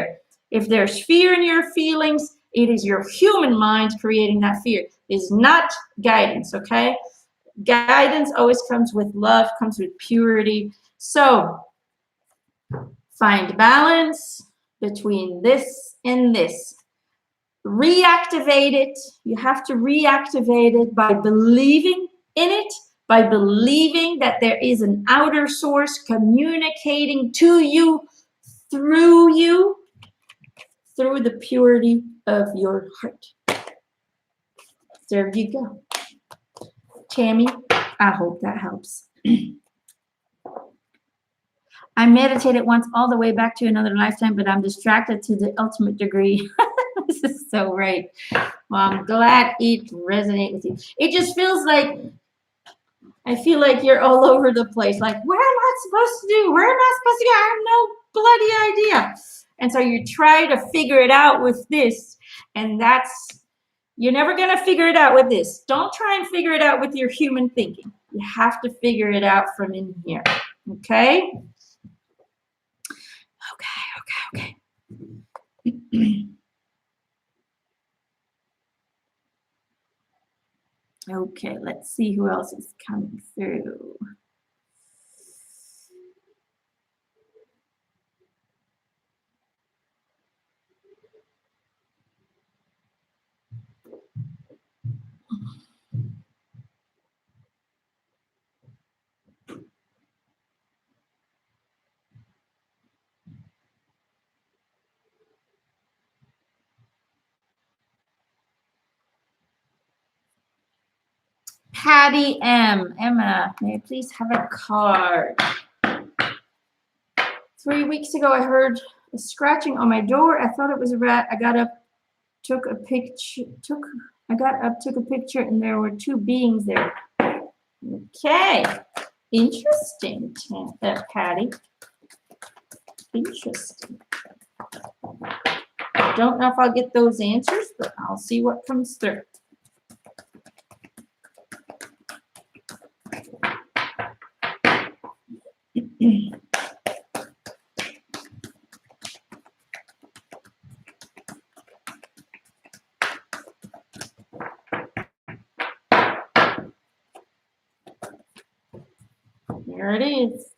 If there's fear in your feelings, it is your human mind creating that fear. It is not guidance, okay? Guidance always comes with love, comes with purity. So find balance between this and this. Reactivate it. You have to reactivate it by believing in it, by believing that there is an outer source communicating to you, through the purity of your heart. There you go. Tammy, I hope that helps. I meditated once all the way back to another lifetime, but I'm distracted to the ultimate degree. This is so right. Well, I'm glad it resonated with you. It just feels like, I feel like you're all over the place. Like, where am I supposed to do? Where am I supposed to go? I have no bloody idea. And so you try to figure it out with this, and you're never going to figure it out with this. Don't try and figure it out with your human thinking. You have to figure it out from in here. Okay? Okay. Okay, let's see who else is coming through. Patty M. Emma, may I please have a card? 3 weeks ago, I heard a scratching on my door. I thought it was a rat. I got up, took a picture, and there were two beings there. Okay. Interesting, Patty. Interesting. I don't know if I'll get those answers, but I'll see what comes through. There it is.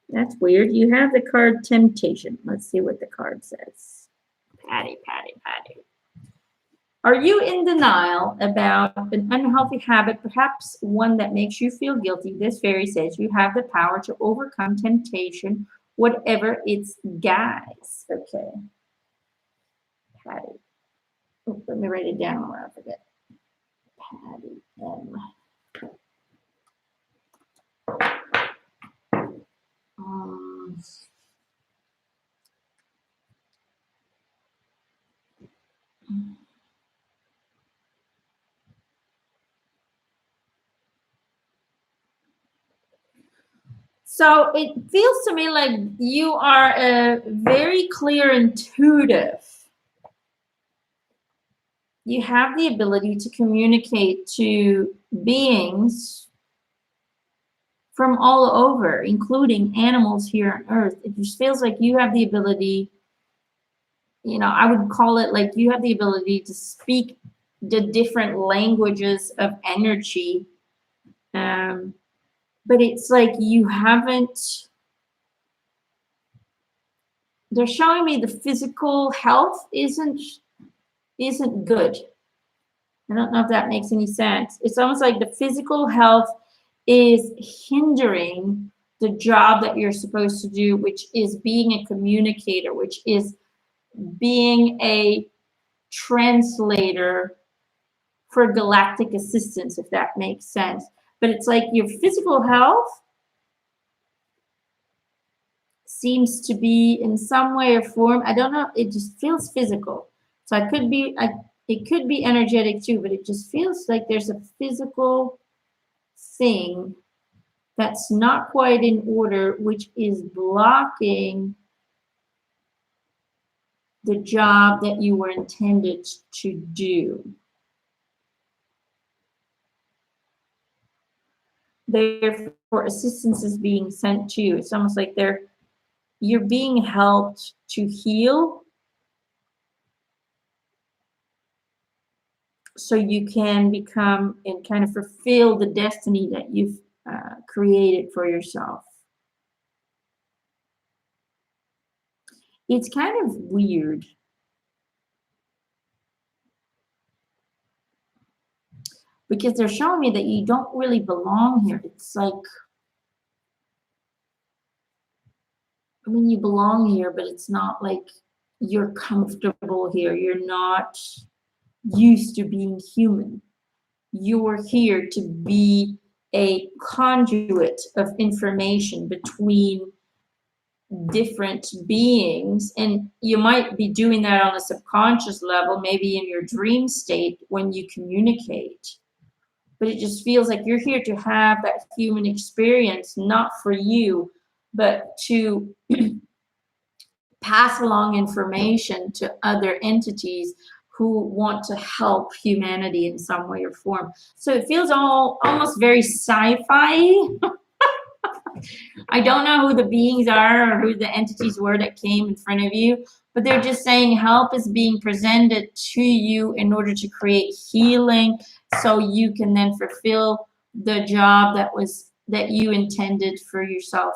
That's weird. You have the card Temptation. Let's see what the card says. Patty. Are you in denial about an unhealthy habit, perhaps one that makes you feel guilty? This fairy says you have the power to overcome temptation, whatever its guise. Okay. Patty. Oh, let me write it down or I forget. Patty M. Um, so it feels to me like you are a very clear intuitive. You have the ability to communicate to beings from all over, including animals here on Earth. It just feels like you have the ability, I would call it like you have the ability to speak the different languages of energy. But it's like you haven't, they're showing me the physical health isn't good. I don't know if that makes any sense. It's almost like the physical health is hindering the job that you're supposed to do, which is being a communicator, which is being a translator for galactic assistance, if that makes sense. But it's like your physical health seems to be in some way or form. I don't know. It just feels physical. So it could be energetic too, but it just feels like there's a physical thing that's not quite in order, which is blocking the job that you were intended to do. Therefore, assistance is being sent to you. It's almost like you're being helped to heal so you can become and kind of fulfill the destiny that you've created for yourself. It's kind of weird. Because they're showing me that you don't really belong here. It's like, you belong here, but it's not like you're comfortable here. You're not used to being human. You're here to be a conduit of information between different beings, and you might be doing that on a subconscious level, maybe in your dream state when you communicate. But it just feels like you're here to have that human experience, not for you, but to pass along information to other entities who want to help humanity in some way or form. So it feels almost very sci-fi. I don't know who the beings are or who the entities were that came in front of you, but they're just saying help is being presented to you in order to create healing so you can then fulfill the job that you intended for yourself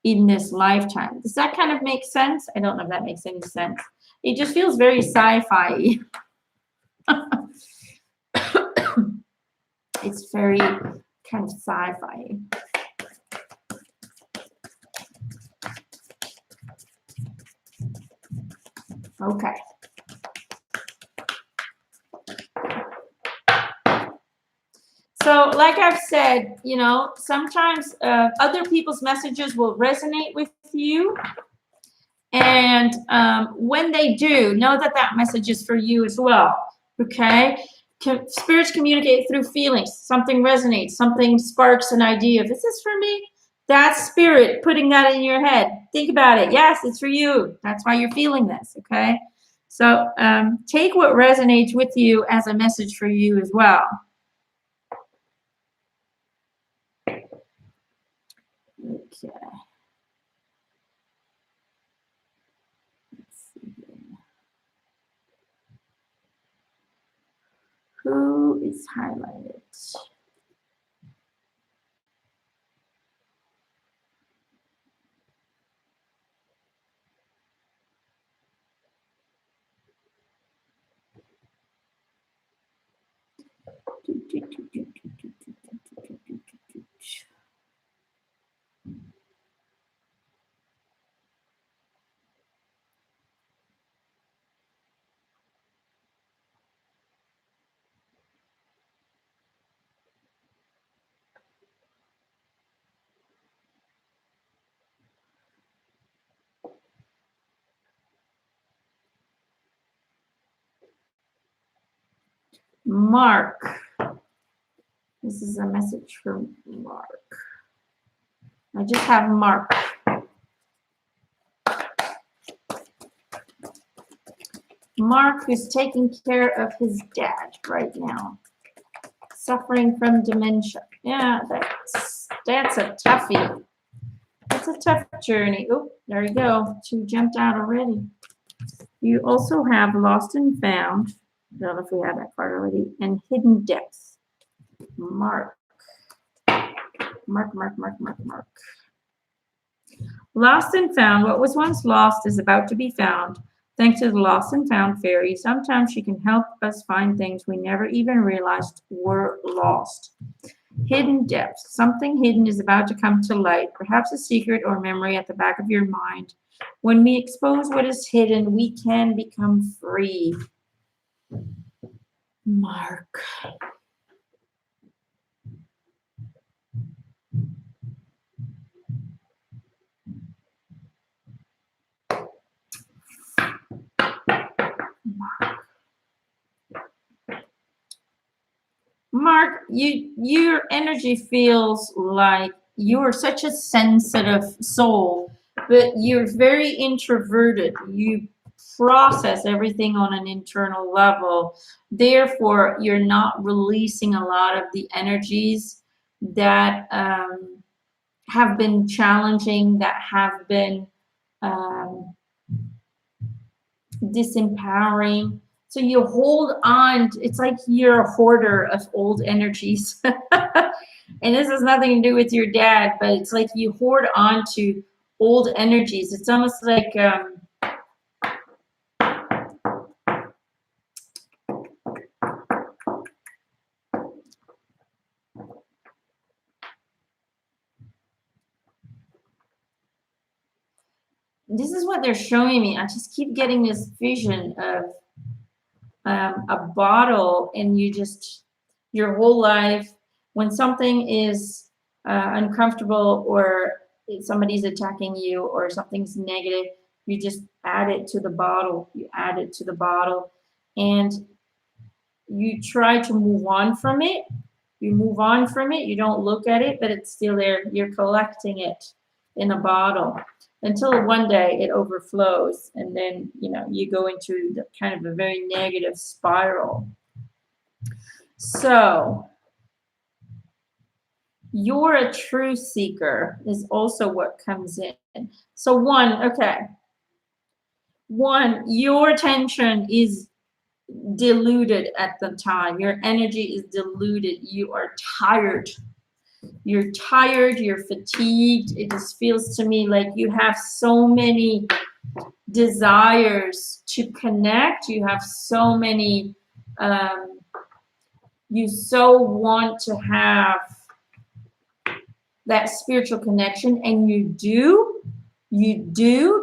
in this lifetime. Does that kind of make sense? I don't know if that makes any sense. It just feels very sci-fi. It's very kind of sci-fi. Okay. So like I've said, sometimes other people's messages will resonate with you. And when they do, know that message is for you as well. Okay? Spirits communicate through feelings. Something resonates. Something sparks an idea. If this is for me, that's spirit putting that in your head. Think about it. Yes, it's for you. That's why you're feeling this. Okay? So take what resonates with you as a message for you as well. Okay. Let's see here. Who is highlighted? Mark. This is a message from Mark. I just have Mark. Mark is taking care of his dad right now, suffering from dementia. Yeah, that's a toughie. That's a tough journey. Oh, there you go. Two jumped out already. You also have lost and found. I don't know if we had that part already. And hidden depths. Mark. Mark, Mark, Mark, Mark, Mark. Lost and found. What was once lost is about to be found. Thanks to the lost and found fairy, sometimes she can help us find things we never even realized were lost. Hidden depths. Something hidden is about to come to light, perhaps a secret or memory at the back of your mind. When we expose what is hidden, we can become free. Mark. Mark, your energy feels like you're such a sensitive soul, but you're very introverted. You process everything on an internal level. Therefore, you're not releasing a lot of the energies that have been challenging, that have been um, disempowering. So you hold on. It's like you're a hoarder of old energies. And this has nothing to do with your dad, but it's like you hoard on to old energies. It's almost like this is what they're showing me. I just keep getting this vision of a bottle, and you just your whole life when something is uncomfortable or somebody's attacking you or something's negative, you just add it to the bottle. You add it to the bottle, and you try to move on from it. You move on from it. You don't look at it, but it's still there. You're collecting it in a bottle until one day it overflows, and then you go into the kind of a very negative spiral. So you're a truth seeker is also what comes in. So one, your attention is diluted at the time. Your energy is diluted. You are tired. You're tired, you're fatigued. It just feels to me like you have so many desires to connect. You have so many, you so want to have that spiritual connection, and you do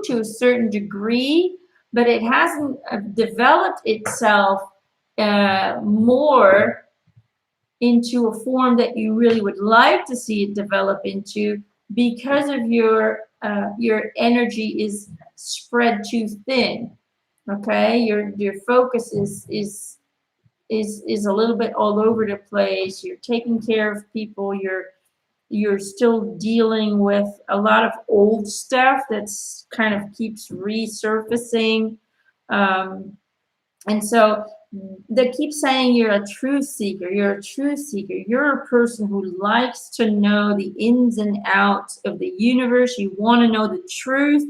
to a certain degree, but it hasn't developed itself more into a form that you really would like to see it develop into, because of your energy is spread too thin. Okay, your focus is a little bit all over the place. You're taking care of people. You're still dealing with a lot of old stuff that's kind of keeps resurfacing. And so they keep saying you're a truth seeker. You're a truth seeker. You're a person who likes to know the ins and outs of the universe. You want to know the truth.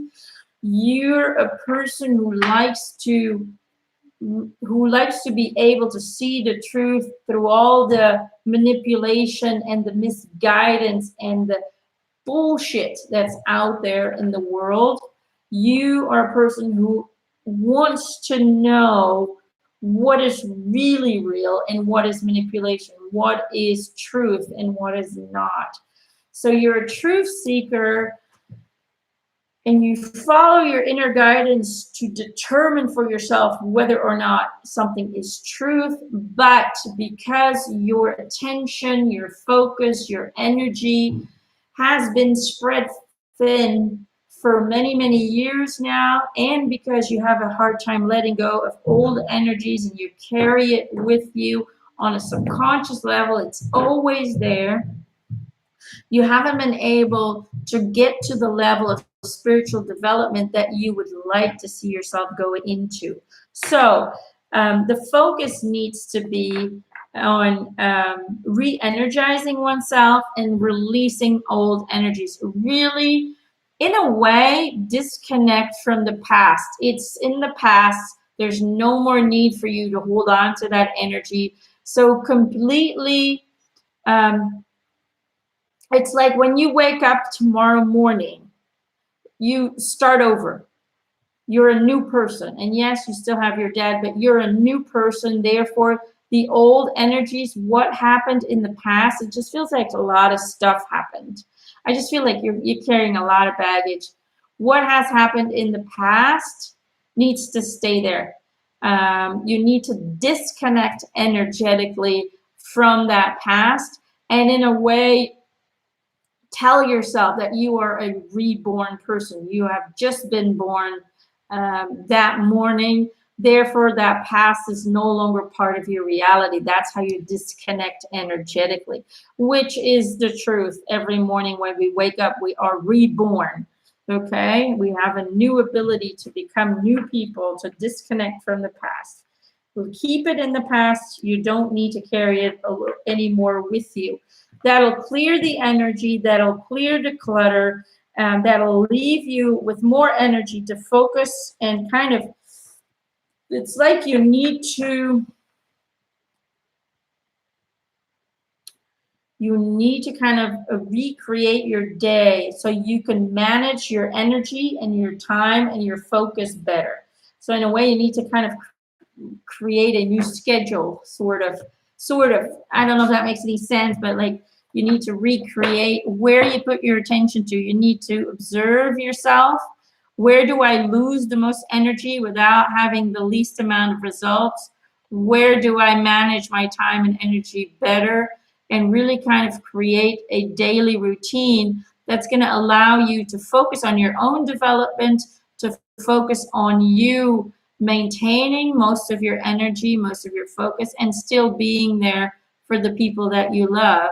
You're a person who likes to be able to see the truth through all the manipulation and the misguidance and the bullshit that's out there in the world. You are a person who wants to know what is really real and what is manipulation. what is truth and what is not. So you're a truth seeker, and you follow your inner guidance to determine for yourself whether or not something is truth. But because your attention, your focus, your energy has been spread thin for many, many years now, and because you have a hard time letting go of old energies and you carry it with you on a subconscious level, it's always there. You haven't been able to get to the level of spiritual development that you would like to see yourself go into. So the focus needs to be on re-energizing oneself and releasing old energies. Really, in a way, disconnect from the past. It's in the past. There's no more need for you to hold on to that energy. So completely, it's like when you wake up tomorrow morning, you start over. You're a new person. And yes, you still have your dad, but you're a new person. Therefore, the old energies, what happened in the past, it just feels like a lot of stuff happened. I just feel like you're carrying a lot of baggage. What has happened in the past needs to stay there. You need to disconnect energetically from that past, and in a way, tell yourself that you are a reborn person. You have just been born that morning. Therefore, that past is no longer part of your reality. That's how you disconnect energetically, which is the truth. Every morning when we wake up, we are reborn. Okay? We have a new ability to become new people, to disconnect from the past. We'll keep it in the past. You don't need to carry it anymore with you. That'll clear the energy, that'll clear the clutter, that'll leave you with more energy to focus and kind of, it's like you need to kind of recreate your day so you can manage your energy and your time and your focus better. So in a way, you need to kind of create a new schedule, sort of. I don't know if that makes any sense, but like you need to recreate where you put your attention to. You need to observe yourself. Where do I lose the most energy without having the least amount of results? Where do I manage my time and energy better? And really kind of create a daily routine that's going to allow you to focus on your own development, to focus on you maintaining most of your energy, most of your focus, and still being there for the people that you love,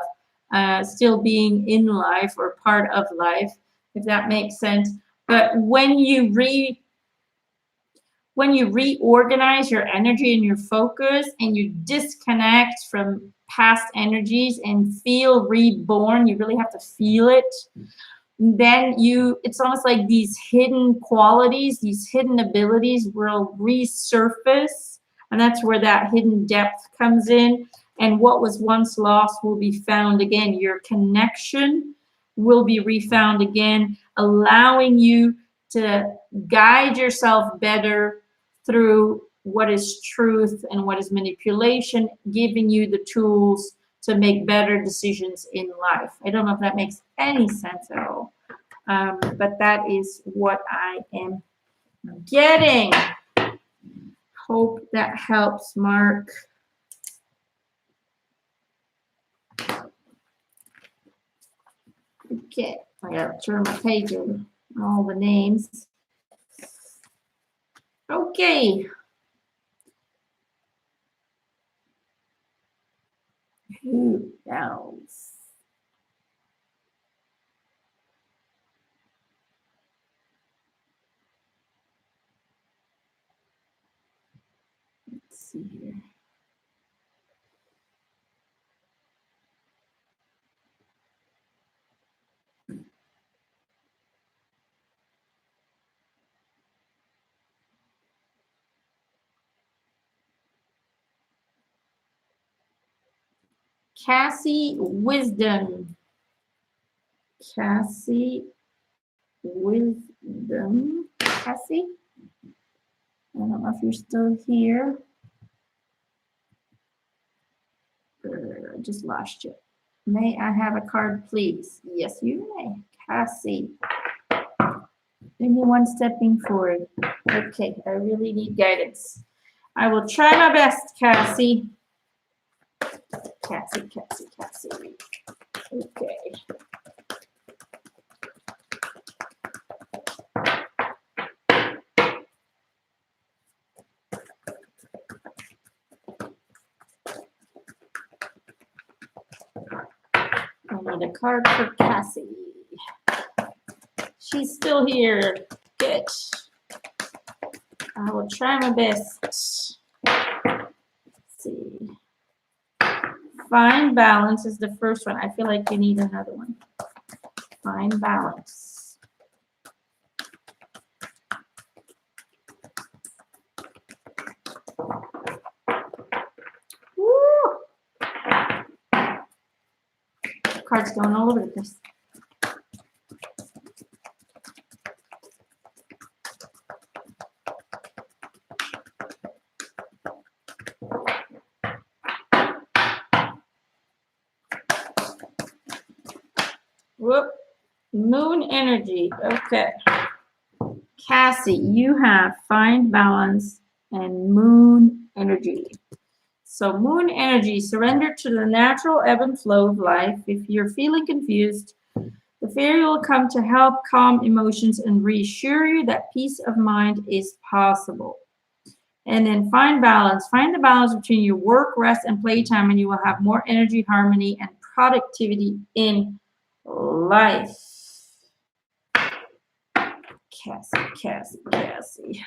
still being in life or part of life, if that makes sense. But when you reorganize your energy and your focus and you disconnect from past energies and feel reborn, you really have to feel it. Then it's almost like these hidden qualities, these hidden abilities will resurface. And that's where that hidden depth comes in. And what was once lost will be found again. Your connection will be refound again, allowing you to guide yourself better through what is truth and what is manipulation, giving you the tools to make better decisions in life. I don't know if that makes any sense at all, but that is what I am getting. Hope that helps, Mark. Okay, I gotta turn my page over. All the names. Okay. Who else? Let's see here. Cassie Wisdom. Cassie Wisdom. Cassie? I don't know if you're still here. I just lost you. May I have a card, please? Yes, you may. Cassie. Anyone stepping forward? Okay, I really need guidance. I will try my best, Cassie. Cassie. Okay. I need a card for Cassie. She's still here. Good. I will try my best. Let's see. Find balance is the first one. I feel like you need another one. Find balance. Woo! Cards going all over the place. Whoop. Moon energy. Okay. Cassie, you have find balance and moon energy. So moon energy, surrender to the natural ebb and flow of life. If you're feeling confused, the fairy will come to help calm emotions and reassure you that peace of mind is possible. And then find balance. Find the balance between your work, rest, and playtime, and you will have more energy, harmony, and productivity in life. Cassie.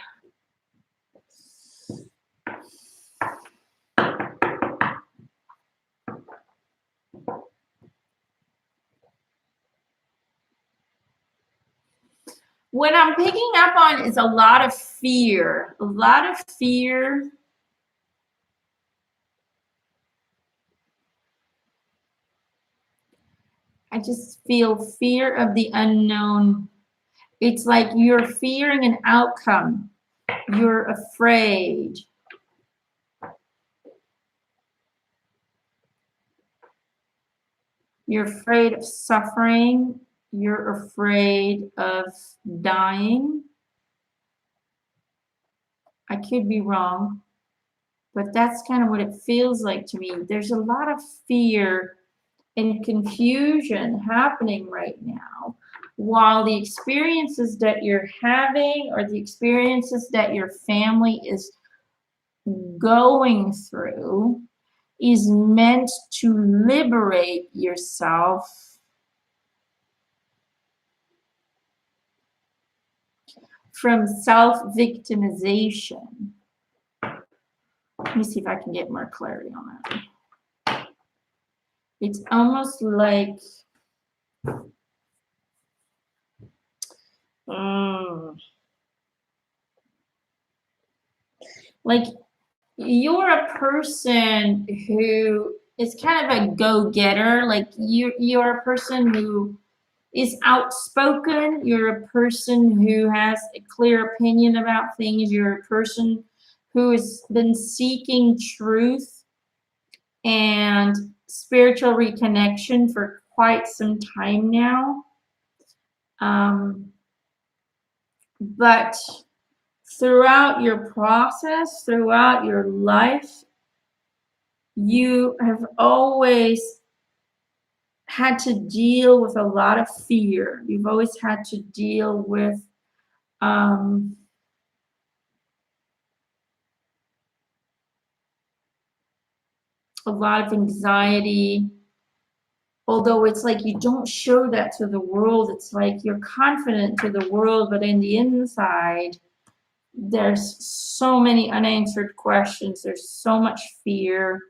What I'm picking up on is a lot of fear. A lot of fear. I just feel fear of the unknown. It's like you're fearing an outcome. You're afraid. You're afraid of suffering. You're afraid of dying. I could be wrong, but that's kind of what it feels like to me. There's a lot of fear and confusion happening right now, while the experiences that you're having or the experiences that your family is going through is meant to liberate yourself from self-victimization. Let me see if I can get more clarity on that. It's almost like you're a person who is kind of a go-getter. Like you're a person who is outspoken. You're a person who has a clear opinion about things. You're a person who has been seeking truth and spiritual reconnection for quite some time now. But throughout your process, throughout your life, you have always had to deal with a lot of fear. You've always had to deal with a lot of anxiety. Although it's like you don't show that to the world. It's like you're confident to the world, but in the inside, there's so many unanswered questions. There's so much fear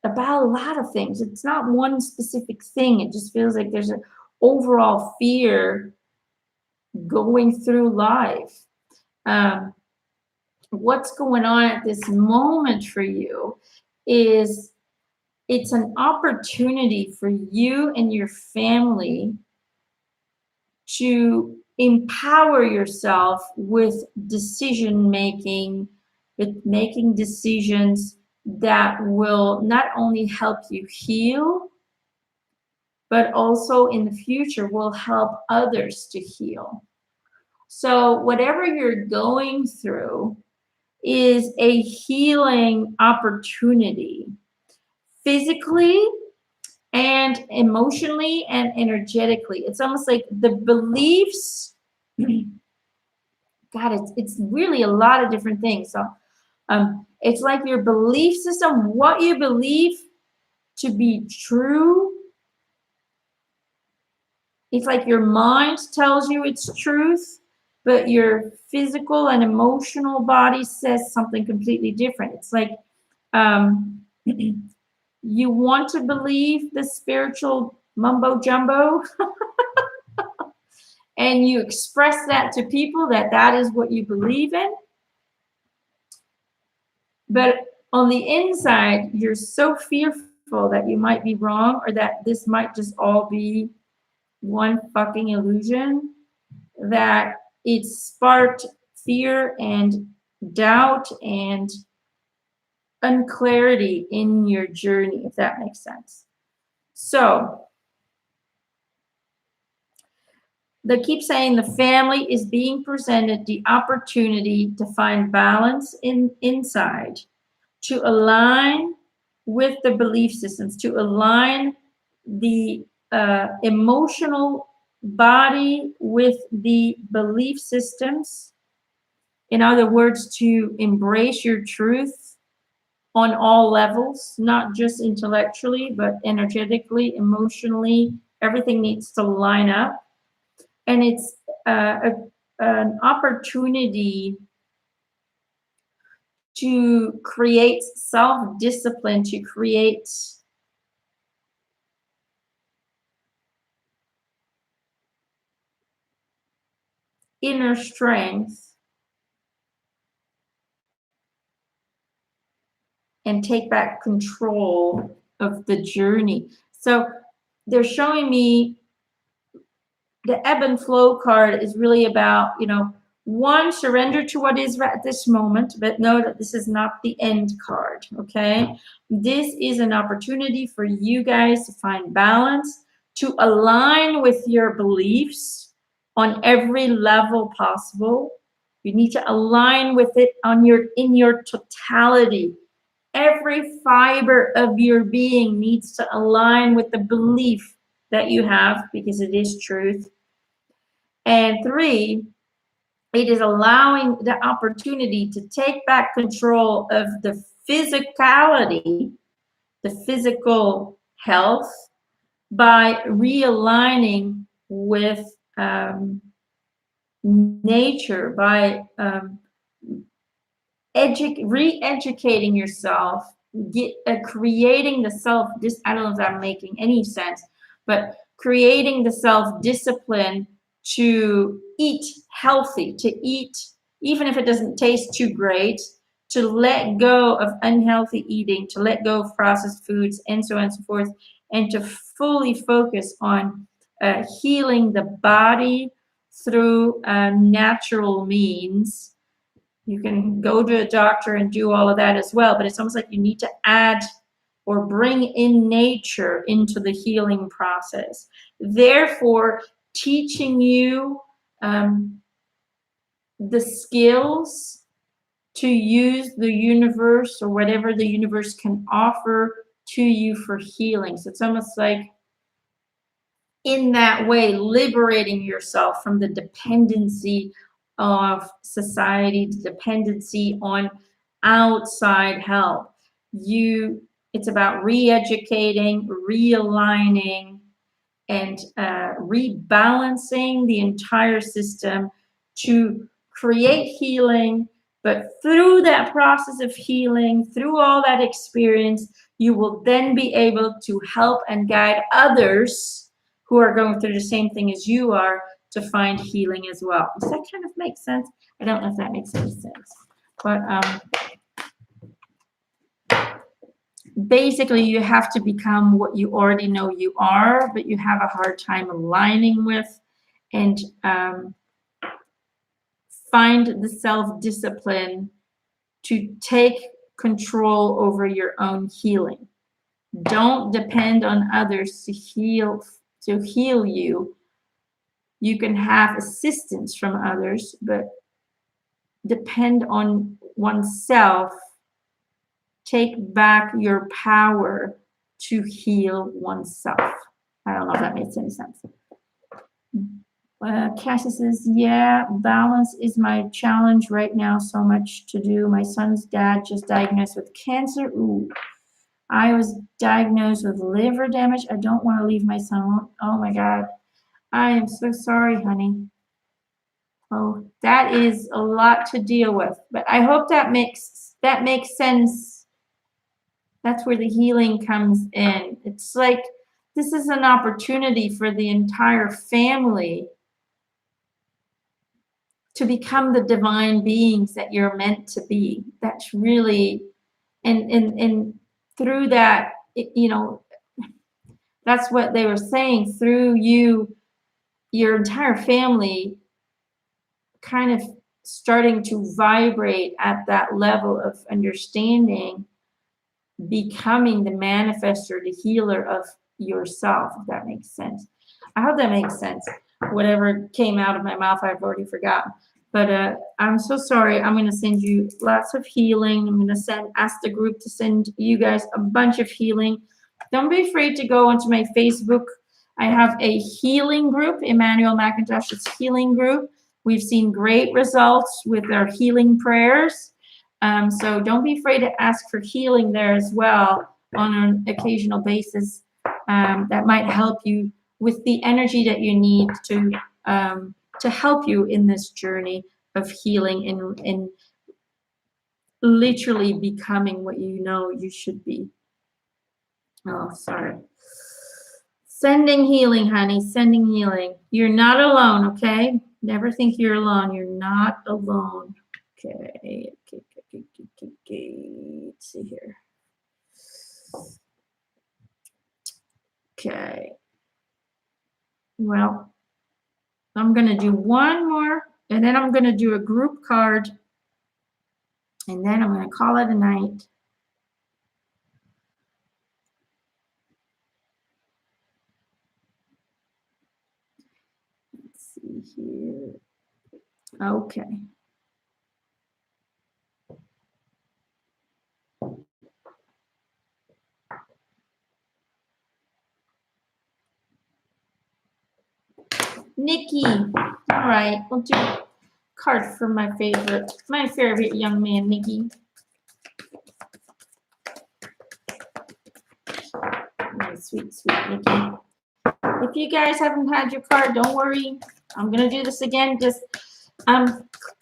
about a lot of things. It's not one specific thing. It just feels like there's an overall fear going through life. What's going on at this moment for you is it's an opportunity for you and your family to empower yourself with decision making, with making decisions that will not only help you heal, but also in the future will help others to heal. So whatever you're going through is a healing opportunity, physically and emotionally and energetically. It's almost like the beliefs, God, it's really a lot of different things. So it's like your belief system, what you believe to be true. It's like your mind tells you it's truth, but your physical and emotional body says something completely different. It's like you want to believe the spiritual mumbo jumbo, and you express that to people that that is what you believe in. But on the inside, you're so fearful that you might be wrong or that this might just all be one fucking illusion, that it sparked fear and doubt and unclarity in your journey, if that makes sense. So they keep saying the family is being presented the opportunity to find balance inside, to align with the belief systems, to align the emotional body with the belief systems. In other words, to embrace your truth on all levels, not just intellectually, but energetically, emotionally. Everything needs to line up. And it's an opportunity to create self-discipline, to create inner strength, and take back control of the journey. So they're showing me the ebb and flow card is really about, one, surrender to what is right at this moment, but know that this is not the end card, okay? This is an opportunity for you guys to find balance, to align with your beliefs on every level possible. You need to align with it in your totality. Every fiber of your being needs to align with the belief that you have, because it is truth. And three, it is allowing the opportunity to take back control of the physicality, the physical health, by realigning with nature, by re-educating yourself, creating the I don't know if I'm making any sense, but creating the self-discipline to eat healthy, to eat even if it doesn't taste too great, to let go of unhealthy eating, to let go of processed foods, and so on and so forth, and to fully focus on healing the body through natural means. You can go to a doctor and do all of that as well, but it's almost like you need to add or bring in nature into the healing process. Therefore, teaching you the skills to use the universe or whatever the universe can offer to you for healing. So it's almost like, in that way, liberating yourself from the dependency of society, the dependency on outside help. It's about re-educating, realigning, and rebalancing the entire system to create healing. But through that process of healing, through all that experience, you will then be able to help and guide others who are going through the same thing as you are to find healing as well. Does that kind of make sense? I don't know if that makes any sense. But basically, you have to become what you already know you are, but you have a hard time aligning with, and find the self-discipline to take control over your own healing. Don't depend on others to heal you. You can have assistance from others, but depend on oneself. Take back your power to heal oneself. I don't know if that makes any sense. Cassie says, yeah, balance is my challenge right now. So much to do. My son's dad just diagnosed with cancer. Ooh. I was diagnosed with liver damage. I don't want to leave my son alone. Oh my God. I am so sorry, honey. Oh, that is a lot to deal with. But I hope that makes sense. That's where the healing comes in. It's like this is an opportunity for the entire family to become the divine beings that you're meant to be. That's really, and through that, that's what they were saying. Through you, your entire family kind of starting to vibrate at that level of understanding, becoming the manifester, the healer of yourself, if that makes sense. I hope that makes sense. Whatever came out of my mouth, I've already forgotten. But I'm so sorry. I'm going to send you lots of healing. I'm going to ask the group to send you guys a bunch of healing. Don't be afraid to go onto my Facebook. I have a healing group, Emanuelle McIntosh's healing group. We've seen great results with our healing prayers. So don't be afraid to ask for healing there as well on an occasional basis. That might help you with the energy that you need to help you in this journey of healing and literally becoming what you know you should be. Oh, sorry. Sending healing, honey. Sending healing. You're not alone, okay? Never think you're alone. You're not alone. Okay. Let's see here. Okay. Well, I'm going to do one more, and then I'm going to do a group card, and then I'm going to call it a night. Let's see here. Okay. Nikki. All right. We'll do a card for my favorite young man, Nikki. My sweet, sweet Nikki. If you guys haven't had your card, don't worry. I'm going to do this again. Just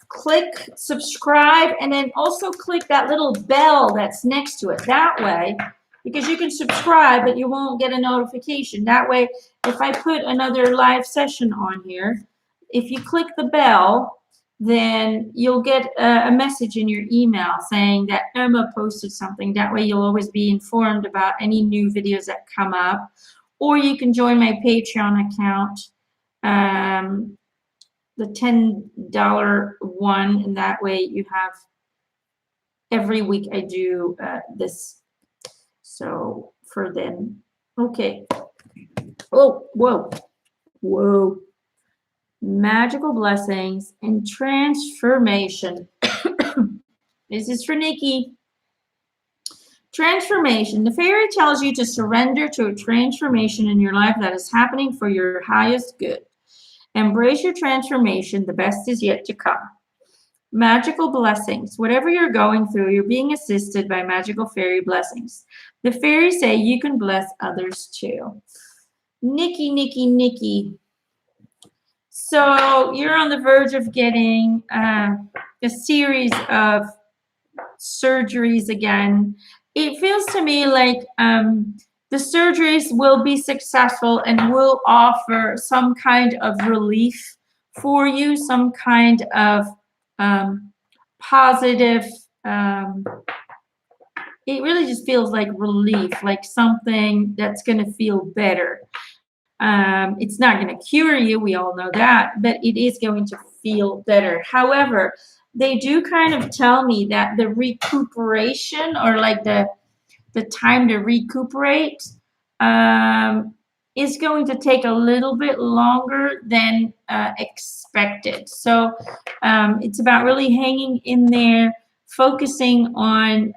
click subscribe and then also click that little bell that's next to it. That way, because you can subscribe, but you won't get a notification. That way, if I put another live session on here, if you click the bell, then you'll get a message in your email saying that Emma posted something. That way, you'll always be informed about any new videos that come up. Or you can join my Patreon account, the $10 one, and that way you have every week I do this. So for them, okay. Oh, whoa. Magical blessings and transformation. This is for Nikki. Transformation. The fairy tells you to surrender to a transformation in your life that is happening for your highest good. Embrace your transformation. The best is yet to come. Magical blessings. Whatever you're going through, you're being assisted by magical fairy blessings. The fairies say you can bless others too. Nikki. So you're on the verge of getting a series of surgeries again. It feels to me like the surgeries will be successful and will offer some kind of relief for you, some kind of positive. It really just feels like relief, like something that's going to feel better. It's not going to cure you, we all know that, but it is going to feel better. However, they do kind of tell me that the recuperation, or like the time to recuperate, is going to take a little bit longer than expected. So it's about really hanging in there, focusing on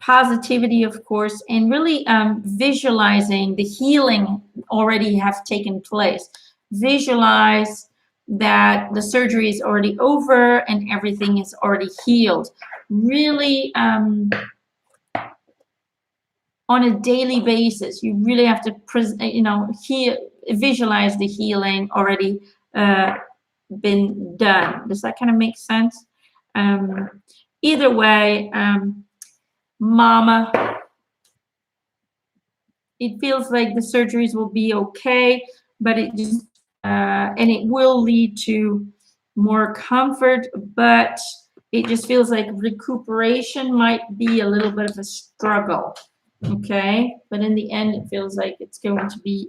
positivity, of course, and really visualizing the healing already have taken place. Visualize that the surgery is already over and everything is already healed. Really, on a daily basis, you really have to, visualize the healing already been done. Does that kind of make sense? Either way, Mama, it feels like the surgeries will be okay, but it just and it will lead to more comfort, but it just feels like recuperation might be a little bit of a struggle. Okay, but in the end, it feels like it's going to be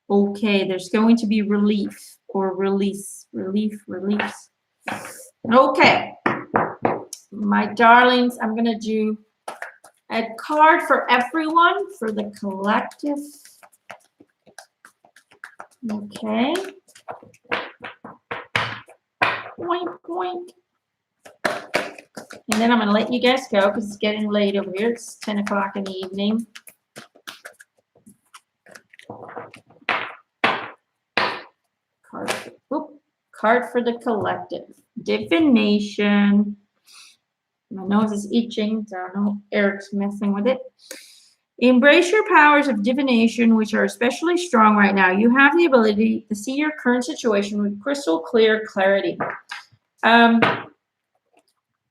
okay. There's going to be relief or release, release. Okay, my darlings, I'm gonna do a card for everyone for the collective. Okay. Boink, boink. And then I'm going to let you guys go because it's getting late over here. It's 10 o'clock in the evening. Card for the collective. Divination. My nose is itching, so I know Eric's messing with it. Embrace your powers of divination, which are especially strong right now. You have the ability to see your current situation with crystal clear clarity.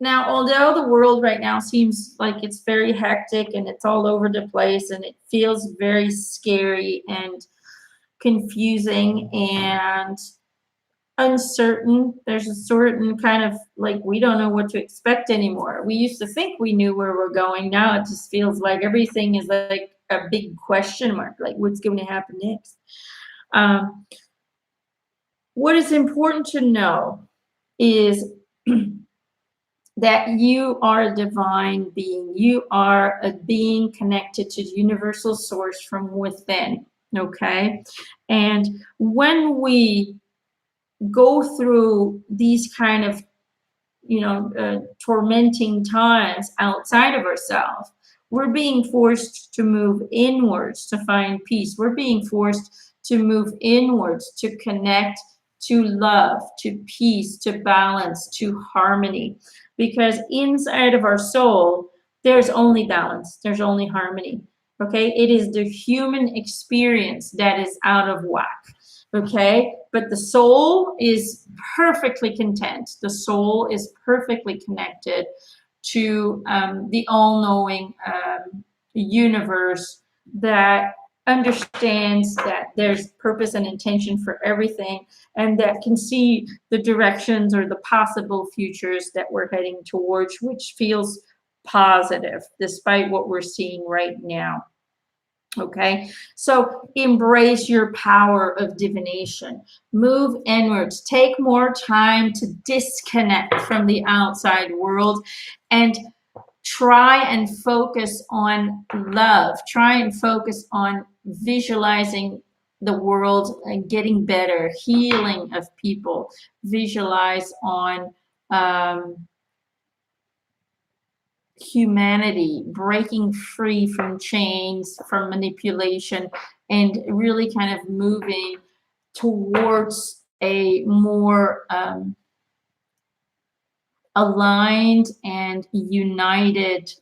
Now, although the world right now seems like it's very hectic and it's all over the place and it feels very scary and confusing and uncertain, there's a certain kind of like we don't know what to expect anymore. We used to think we knew where we're going. Now it just feels like everything is like a big question mark, like what's going to happen next. What is important to know is that you are a divine being. You are a being connected to the universal source from within, okay? And when we go through these kind of, tormenting times outside of ourselves, we're being forced to move inwards to find peace. We're being forced to move inwards to connect to love, to peace, to balance, to harmony. Because inside of our soul, there's only balance, there's only harmony. Okay, it is the human experience that is out of whack. Okay, but the soul is perfectly content. The soul is perfectly connected to the all-knowing universe that understands that there's purpose and intention for everything, and that can see the directions or the possible futures that we're heading towards, which feels positive despite what we're seeing right now. Okay, so embrace your power of divination. Move inwards. Take more time to disconnect from the outside world and try and focus on love. Try and focus on visualizing the world and getting better, healing of people. Visualize on humanity, breaking free from chains, from manipulation, and really kind of moving towards a more aligned and united,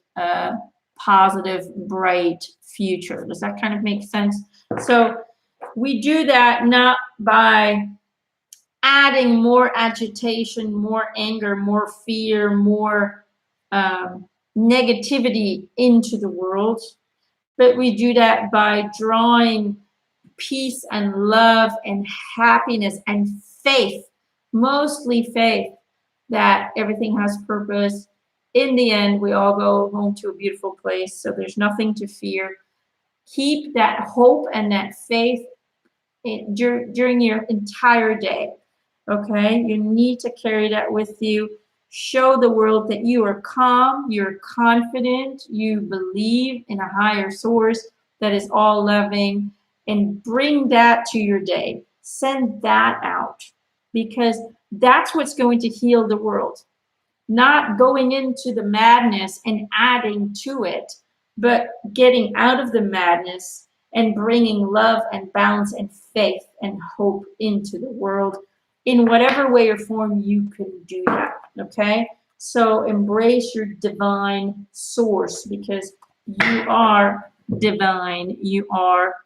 positive, bright future. Does that kind of make sense? So we do that not by adding more agitation, more anger, more fear, more negativity into the world, but we do that by drawing peace and love and happiness and faith, mostly faith that everything has purpose. In the end, we all go home to a beautiful place, so there's nothing to fear. Keep that hope and that faith during your entire day. Okay, you need to carry that with you. Show the world that you are calm, you're confident, you believe in a higher source that is all loving, and bring that to your day. Send that out because that's what's going to heal the world. Not going into the madness and adding to it, but getting out of the madness and bringing love and balance and faith and hope into the world in whatever way or form you can do that. Okay? So embrace your divine source because you are divine. You are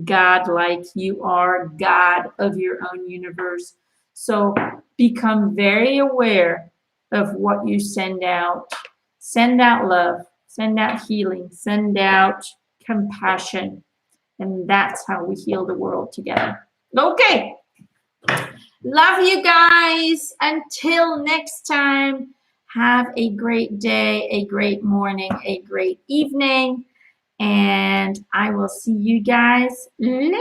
God-like. You are God of your own universe. So become very aware of what you send out. Send out love, send out healing, send out compassion. And that's how we heal the world together. Okay. Love you guys. Until next time, have a great day, a great morning, a great evening. And I will see you guys later.